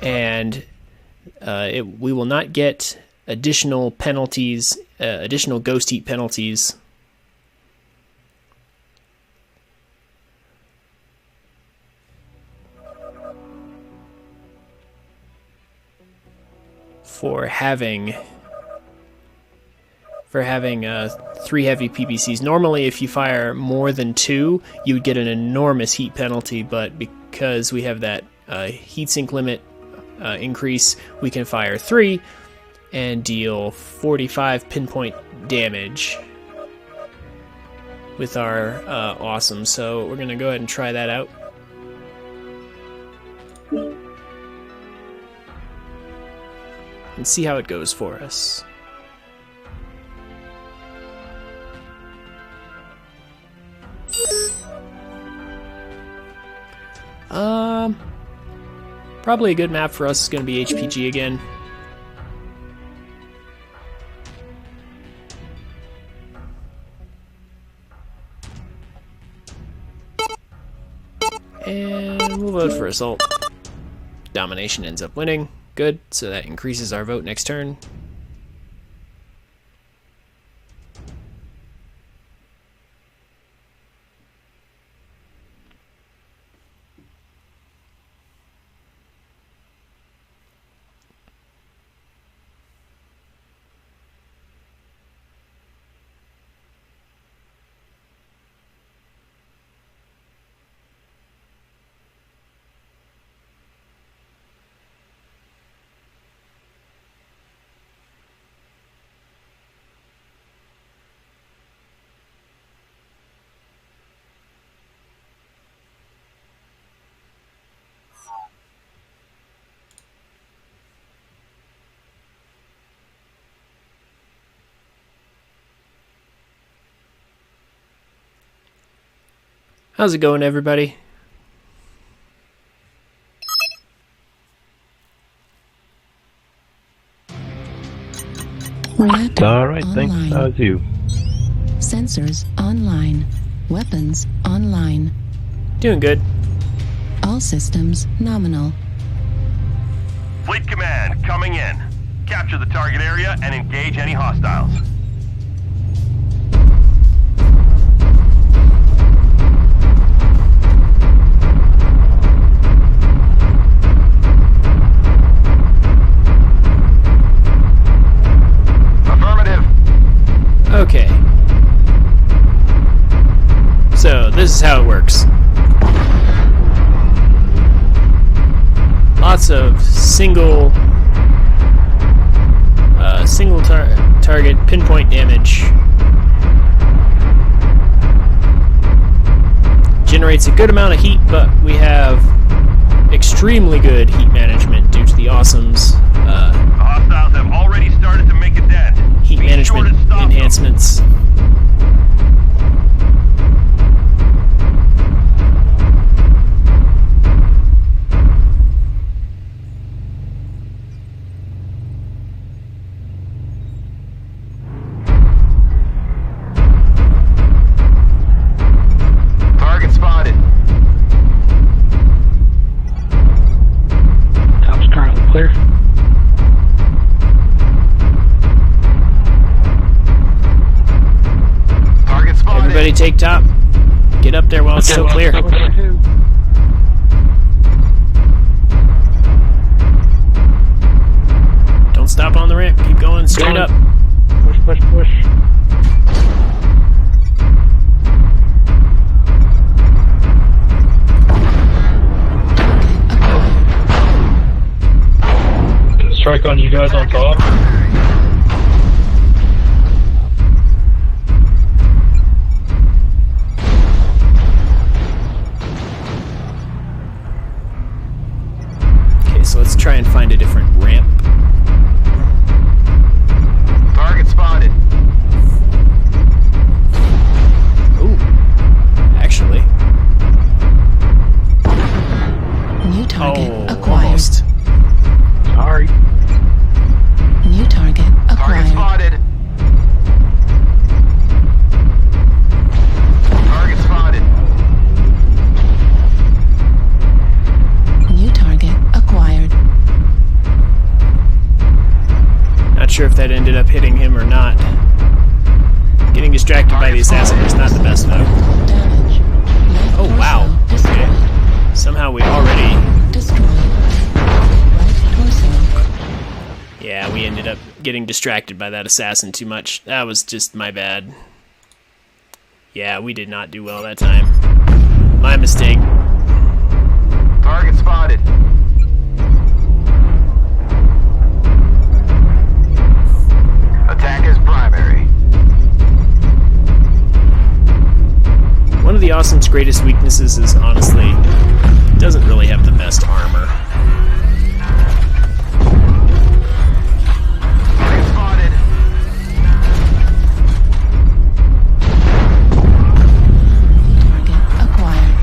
and we will not get additional penalties, additional ghost heat penalties. For having 3 heavy PPCs. Normally, if you fire more than 2, you would get an enormous heat penalty, but because we have that heatsink limit increase, we can fire 3 and deal 45 pinpoint damage with our awesome. So we're going to go ahead and try that out. And see how it goes for us. Probably a good map for us is going to be HPG again. And we'll vote for Assault. Domination ends up winning. Good, so that increases our vote next turn. How's it going, everybody? Reactor Alright, online. thanks. How's you? Sensors online. Weapons online. Doing good. All systems nominal. Fleet Command, coming in. Capture the target area and engage any hostiles. Okay. this is how it works. Lots of single target pinpoint damage. Generates a good amount of heat, but we have extremely good heat management due to the awesomes. The hostiles have already started to make a dent. Heat Be management sure to stop them. enhancements. Target spotted. Top's currently clear. Target spotted. Everybody take top. Get up there while it's still clear. Don't stop on the ramp. Keep going straight up. Push, push, push. Strike on you guys on top. Okay, so let's try and find a different ramp. Target spotted. Ooh, actually. New target Oh, acquired. almost. Sorry. New target Target acquired. spotted. Target spotted. New target acquired. Not sure if that ended up hitting him or not. Getting distracted by the assassin is not the best though. Damage. Left Oh wow. torso Okay. destroyed. Somehow we already... Destroyed. Right torso. Yeah, we ended up getting distracted by that assassin too much. That was just my bad. Yeah, we did not do well that time. My mistake. Target spotted. Attack is primary. One of the Awesome's greatest weaknesses is, honestly, it doesn't really have the best armor. Target spotted. Target acquired.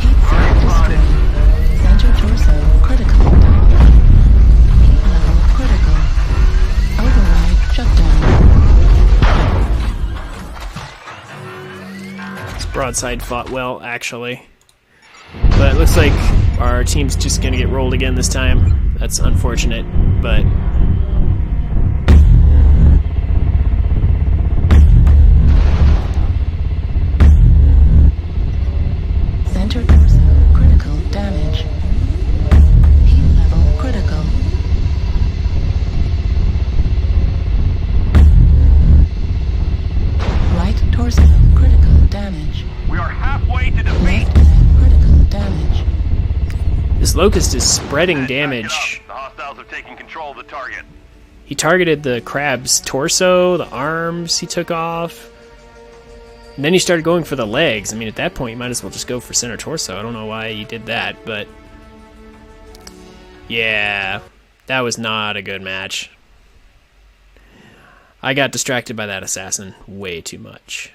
Heat Target sink spotted. destroyed. Center torso critical damage. Heat level critical. Override shutdown. This broadside fought well, actually. But it looks like our team's just gonna get rolled again this time. That's unfortunate, but... Center torso critical damage. Heat level critical. Right torso critical damage. We are halfway to defeat. Left leg critical damage. This Locust is spreading Back it damage. up. The hostiles have taken control of the target. He targeted the crab's torso, the arms he took off. And then he started going for the legs. I mean, at that point, you might as well just go for center torso. I don't know why he did that, but... yeah, that was not a good match. I got distracted by that assassin way too much.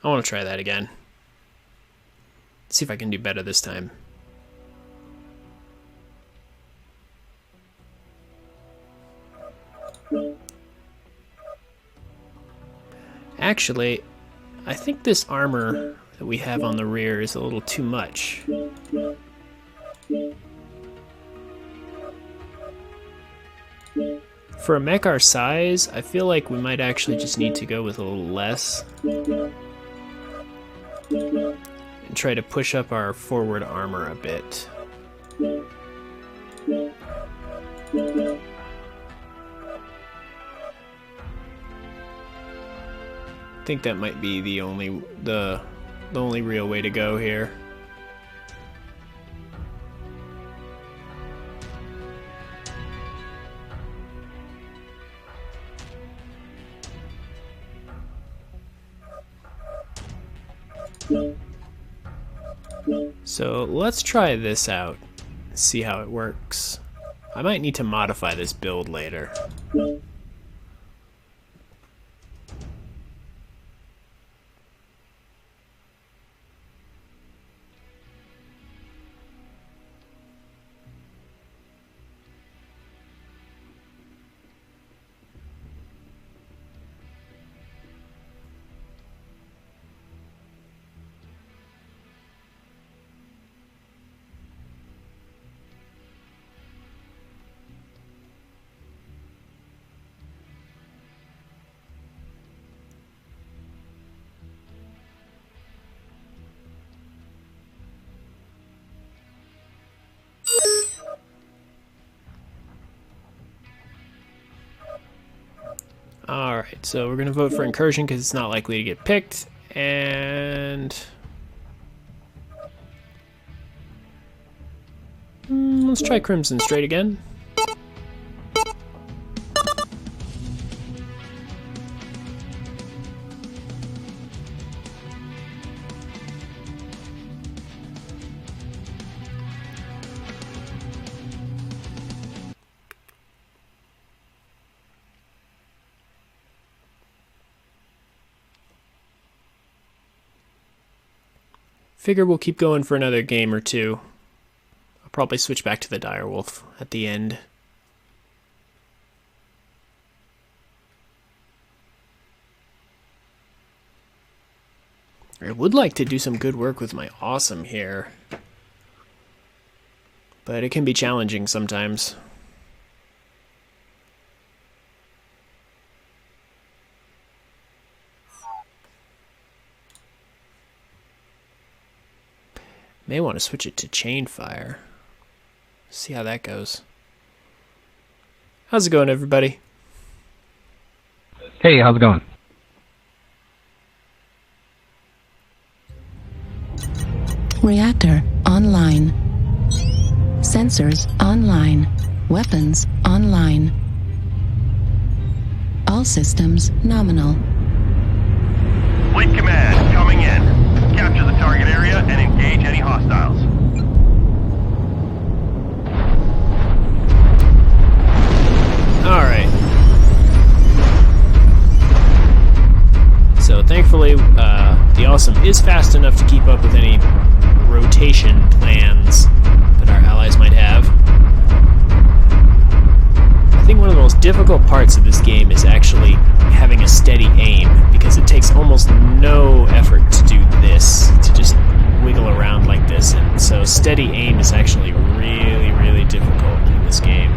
I want to try that again. See if I can do better this time. Actually, I think this armor that we have on the rear is a little too much. For a mech our size, I feel like we might actually just need to go with a little less. and try to push up our forward armor a bit. I think that might be the only real way to go here. So let's try this out, see how it works. I might need to modify this build later. Alright, so we're going to vote for Incursion because it's not likely to get picked, and let's try Crimson Straight again. Figure we'll keep going for another game or two. I'll probably switch back to the Direwolf at the end. I would like to do some good work with my awesome here, but it can be challenging sometimes. May want to switch it to chain fire. See how that goes. How's it going, everybody? Hey, how's it going? Reactor online. Sensors online. Weapons online. All systems nominal. Fleet Command, coming in. Capture the target area and engage any hostiles. Alright. So thankfully, the Awesome is fast enough to keep up with any rotation plans that our allies might have. I think one of the most difficult parts of this game is actually having a steady aim, because it takes almost no effort to do this, to just wiggle around like this, and so steady aim is actually really, really difficult in this game.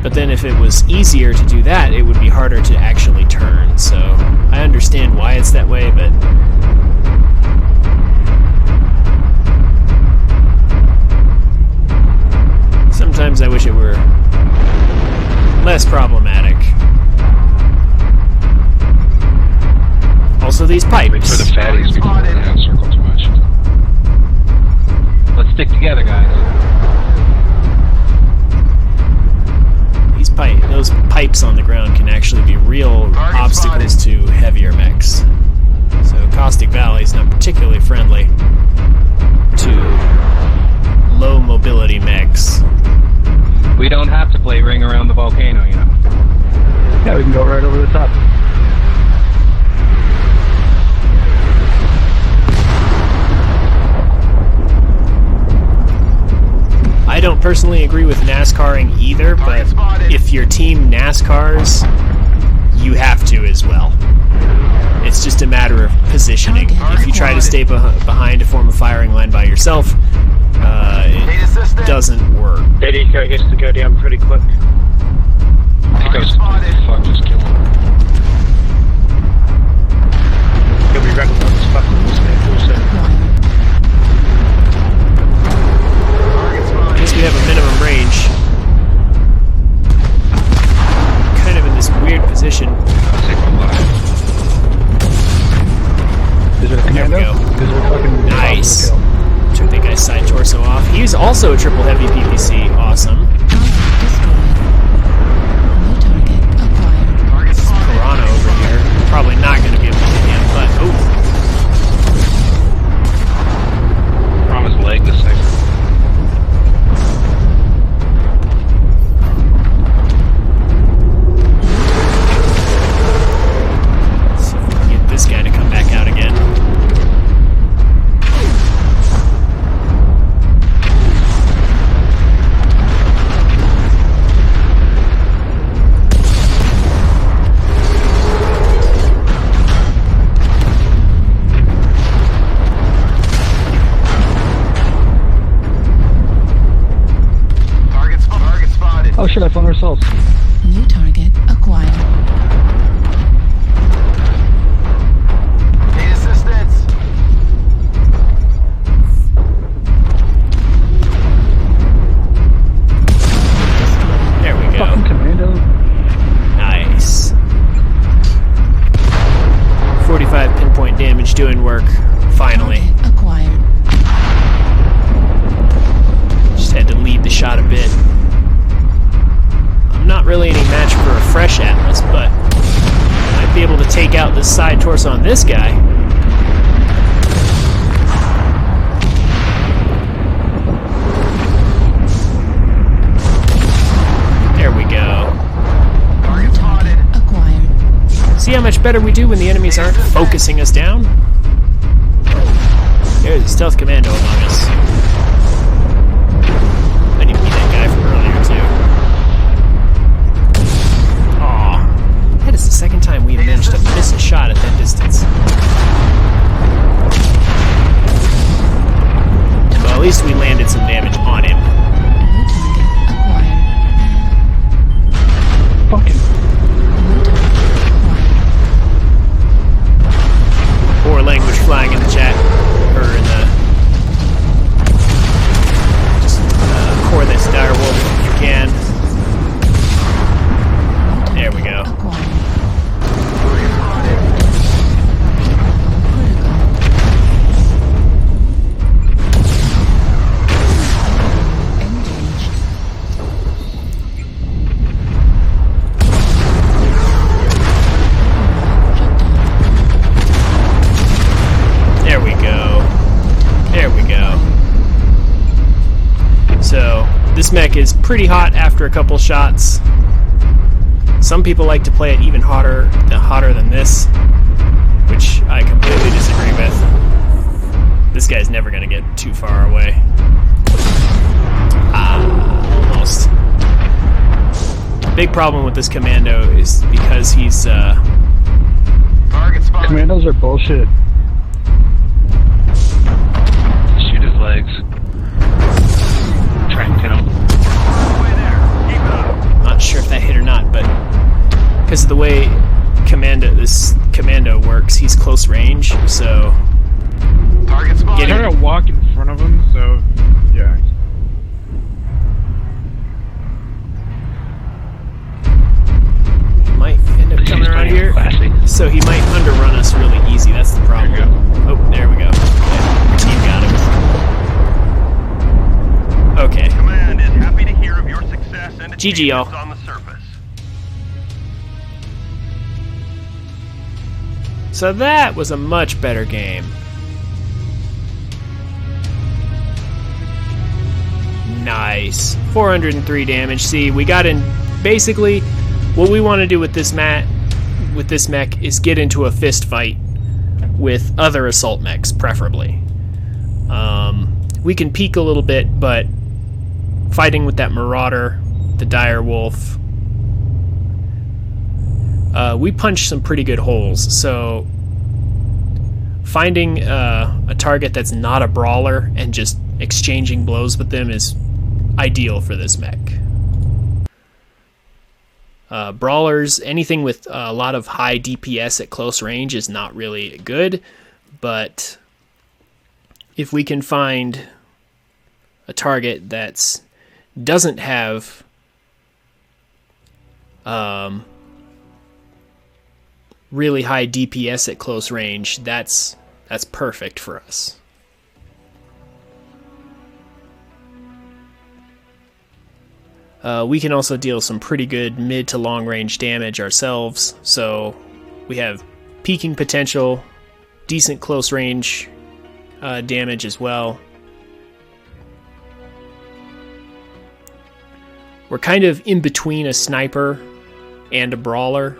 But then if it was easier to do that, it would be harder to actually turn, so I understand why it's that way, but sometimes I wish it were less problematic. Also, these pipes. Wait for the fatties to go around circle too much. Let's stick together, guys. Those pipes on the ground can actually be real obstacles to heavier mechs. So Caustic Valley is not particularly friendly to low mobility mechs. We don't have to play Ring Around the Volcano, you know. Yeah, we can go right over the top. I don't personally agree with NASCARing either, but if your team NASCARs, you have to as well. It's just a matter of positioning. If you try to stay behind to form a firing line by yourself, it doesn't work. Eddie gets to go down pretty quick. He goes, fuck, just kill him. regret about this fucking mistake. I guess we have a minimum range. Kind of in this weird position. Is it a There we commando? go. Is it fucking Nice. Took that guy's side torso off. He's also a triple heavy PVC. Awesome. Piranha over here. Probably not going to be able to hit him, but oh. Promise leg this second. See if we can get this guy to come back out again. Oh shit, I found ourselves. New target acquired. Need assistance. There we go. Fucking commando. Nice. 45 pinpoint damage doing work. Finally. Target acquired. Just had to lead the shot a bit. I'm not really any match for a fresh Atlas, but I'd be able to take out this side torso on this guy. There we go. New target acquired. See how much better we do when the enemies aren't focusing us down? There's a stealth commando among us. I didn't beat that guy from earlier, too. Aw. That is the second time we have managed to miss a shot at that distance. Well, at least we landed some damage on him. New target acquired. Fucking. New target acquired. Poor language flying in the chat. Or in the... Just core this direwolf if you can. There we go. Acquired. Engaged. There we go. There we go. So, this mech is pretty hot after a couple shots. Some people like to play it even hotter than this, which I completely disagree with. This guy's never going to get too far away. Almost. The big problem with this commando is because he's, Target spotted. Commandos are bullshit. Shoot his legs. Try and kill him. Way there. Keep it up. not sure if that hit or not, but because of the way this commando works, he's close range, so Target spotted. I'm trying to walk in front of him, so yeah. he might end up coming around here. So he might underrun us really easy. That's the problem. Oh, there we go. Yeah, our team got him. Okay. Command is happy to hear of your success and GG, y'all. achievements on the surface. So that was a much better game. Nice. 403 damage. See, we got in. Basically, what we want to do with this mech is get into a fist fight with other assault mechs, preferably. We can peek a little bit, but fighting with that Marauder, the Dire Wolf, we punch some pretty good holes. So finding a target that's not a brawler and just exchanging blows with them is ideal for this mech. Brawlers, anything with a lot of high DPS at close range is not really good, but if we can find a target that doesn't have really high DPS at close range, that's perfect for us. We can also deal some pretty good mid to long range damage ourselves, so we have peaking potential, decent close range damage as well. We're kind of in between a sniper and a brawler,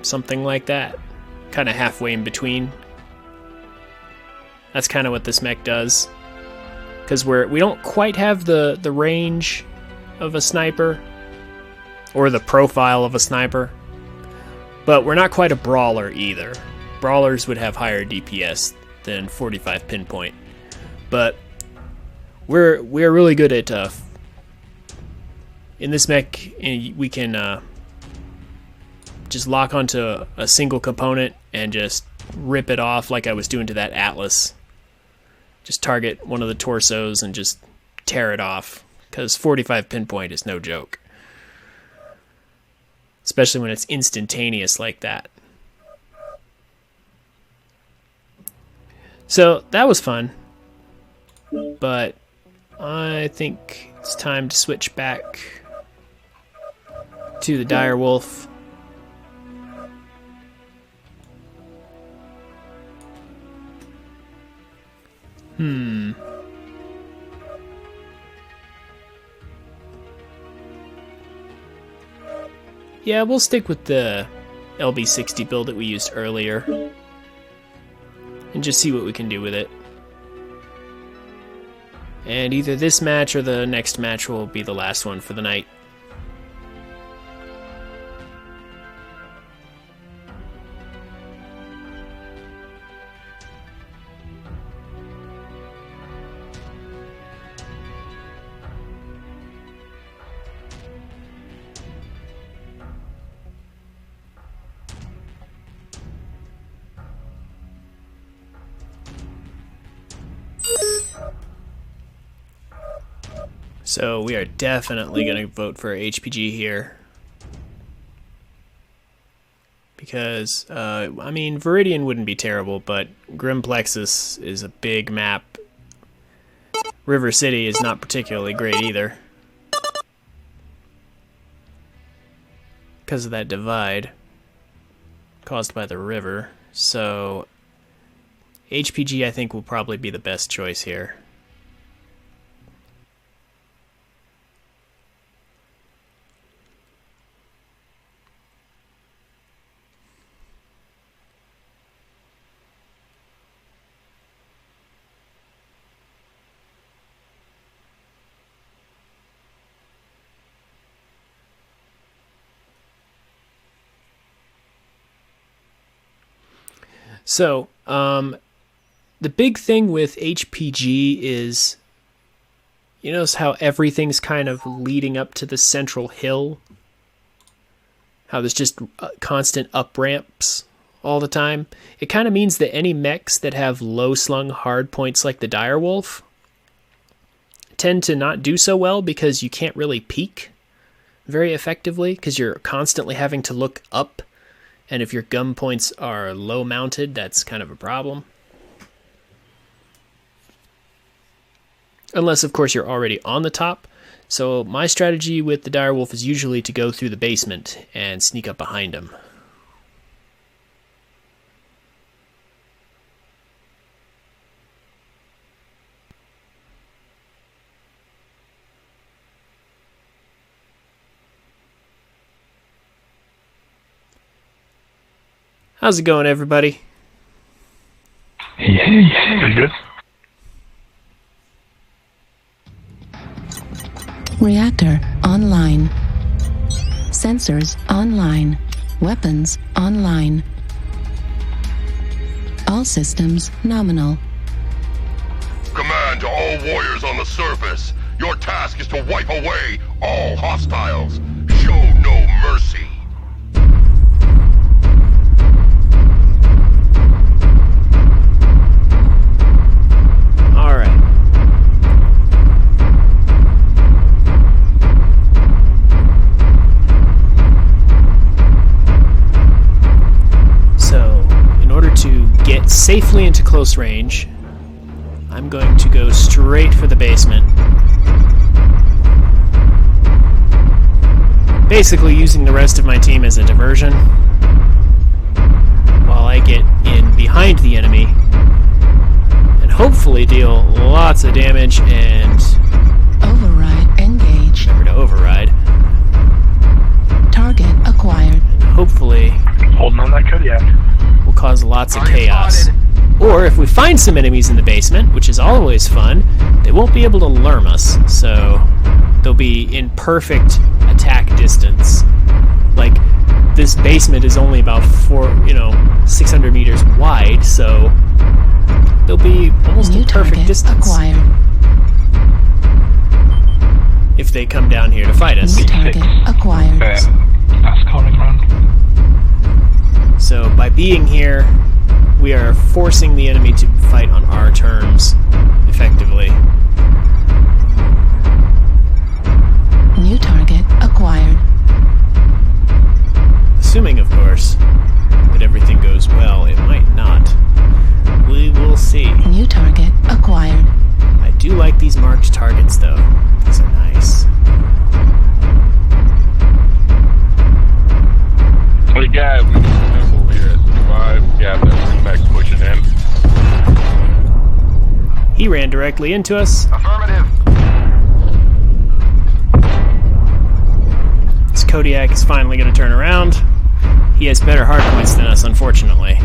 something like that. Kind of halfway in between. That's kind of what this mech does. Because we don't quite have the range of a sniper, or the profile of a sniper, but we're not quite a brawler either. Brawlers would have higher DPS than 45 pinpoint, but we're really good at in this mech. We can just lock onto a single component and just rip it off like I was doing to that Atlas. Just target one of the torsos and just tear it off, because 45 pinpoint is no joke. Especially when it's instantaneous like that. So that was fun, but I think it's time to switch back to the Direwolf. Yeah, we'll stick with the LB60 build that we used earlier and just see what we can do with it. And either this match or the next match will be the last one for the night. So we are definitely going to vote for HPG here. Because, I mean, Viridian wouldn't be terrible, but Grim Plexus is a big map. River City is not particularly great either, because of that divide caused by the river. So HPG, I think, will probably be the best choice here. So, the big thing with HPG is, you notice how everything's kind of leading up to the central hill? How there's just constant up ramps all the time? It kind of means that any mechs that have low slung hard points like the Direwolf tend to not do so well, because you can't really peek very effectively, because you're constantly having to look up. And if your gun points are low mounted, that's kind of a problem. Unless, of course, you're already on the top. So my strategy with the Direwolf is usually to go through the basement and sneak up behind him. How's it going, everybody? Pretty good. Reactor online. Sensors online. Weapons online. All systems nominal. Command to all warriors on the surface. Your task is to wipe away all hostiles. Show no mercy. Alright. So, in order to get safely into close range, I'm going to go straight for the basement. Basically using the rest of my team as a diversion, while I get in behind the enemy and hopefully deal lots of damage and... Override engaged. Remember to override. Target acquired. And hopefully... Holding on that Kodiak. Will cause lots of chaos. Or if we find some enemies in the basement, which is always fun, they won't be able to lurm us, so they'll be in perfect attack distance. Like, this basement is only about 600 meters wide, so they'll be almost in perfect distance. Acquired. If they come down here to fight us. New target acquired. Fast calling run. So by being here, we are forcing the enemy to fight on our terms, effectively. New target acquired. Assuming, of course, that everything goes well. It might not. We will see. New target acquired. I do like these marked targets, though. These are nice. Hey, guys, we need some info here at 5. Yeah, that Mech pushing in. He ran directly into us. Affirmative. This Kodiak is finally going to turn around. He has better hard points than us, unfortunately.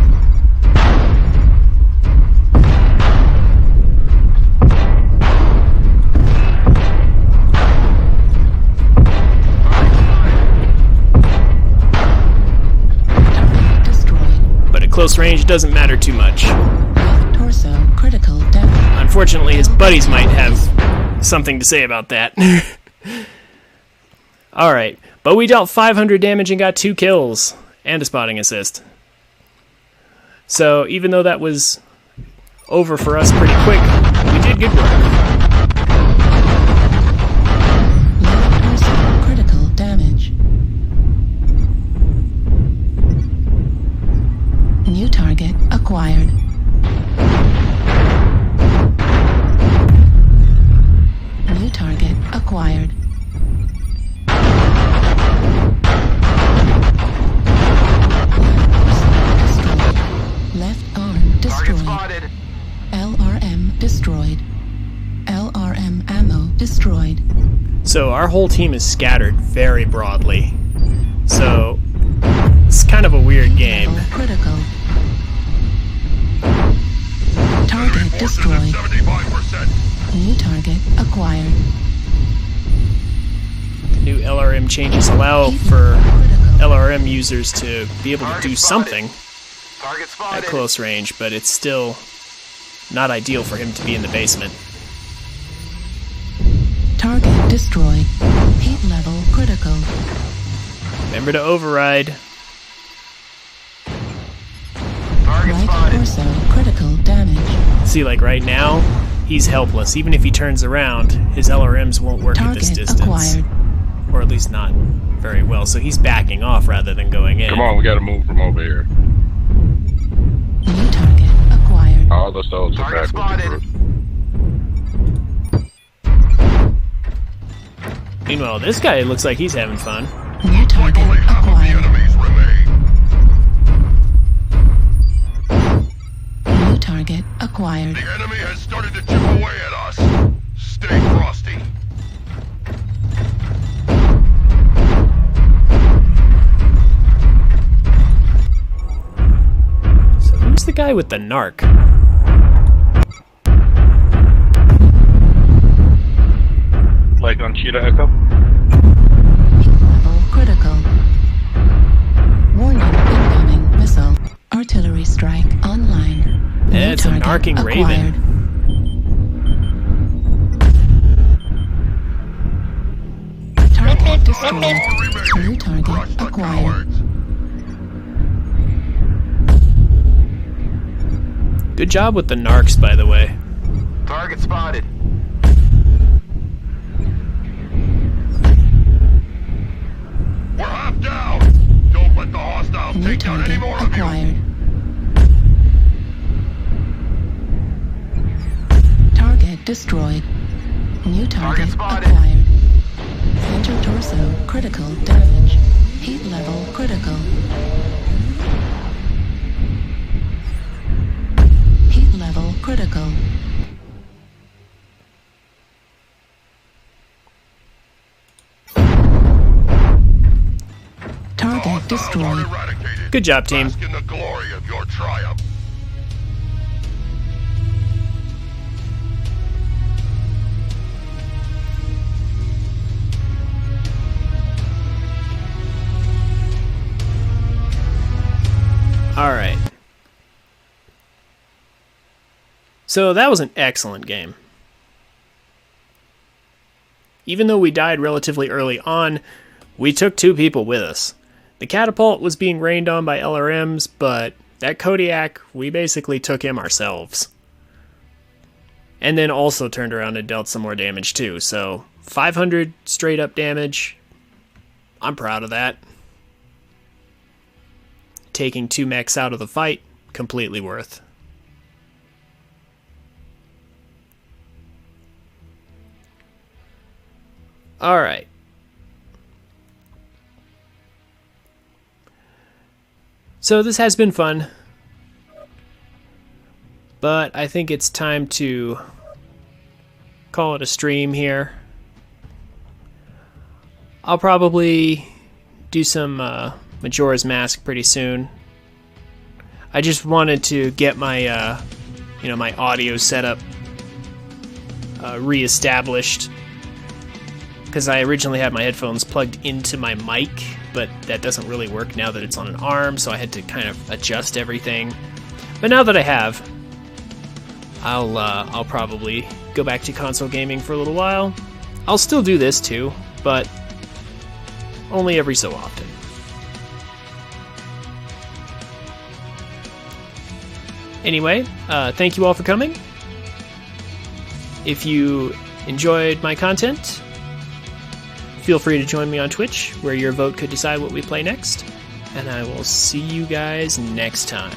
But at close range, it doesn't matter too much. Torso critical damage. Unfortunately, his buddies might have something to say about that. Alright, but we dealt 500 damage and got 2 kills. And a spotting assist. So, even though that was over for us pretty quick, we did good work. Torso critical damage. New target acquired. New target acquired. Left arm destroyed. LRM destroyed. LRM ammo destroyed. So our whole team is scattered very broadly. So it's kind of a weird game. Critical. Target destroyed. 75%. New target acquired. The new LRM changes allow for LRM users to be able to do something at close range, but it's still not ideal for him to be in the basement. Target destroyed. Heat level critical. Remember to override. Right torso critical damage. See, like right now, he's helpless. Even if he turns around, his LRMs won't work at this distance. Acquired. Or at least not very well, so he's backing off rather than going in. Come on, we gotta move from over here. New target acquired. All the souls are back with the group. Meanwhile, this guy looks like he's having fun. New target acquired. New target acquired. The enemy has started to chip away at us. Stay frosty. So who's the guy with the narc? Like on Cheetah Echo? Level critical. Warning incoming missile. Artillery strike online. Yeah, it's a narking raven. Target destroyed. New target acquired. Good job with the narcs, by the way. Target spotted. We're half down. Don't let the hostiles New take down any target more of you. acquired. Target destroyed. New target acquired. Center torso critical damage. Heat level critical. Heat level critical. Target destroyed. Good job, team. Bask in the glory of your triumph. Alright. So that was an excellent game. Even though we died relatively early on, we took 2 people with us. The catapult was being rained on by LRMs, but that Kodiak, we basically took him ourselves. And then also turned around and dealt some more damage too, so 500 straight up damage. I'm proud of that. Taking 2 mechs out of the fight, completely worth. Alright. So this has been fun, but I think it's time to call it a stream here. I'll probably do some Majora's Mask pretty soon. I just wanted to get my my audio setup re-established, because I originally had my headphones plugged into my mic, but that doesn't really work now that it's on an arm, so I had to kind of adjust everything. But now that I have, I'll probably go back to console gaming for a little while. I'll still do this too, but only every so often. Anyway, thank you all for coming. If you enjoyed my content, feel free to join me on Twitch, where your vote could decide what we play next. And I will see you guys next time.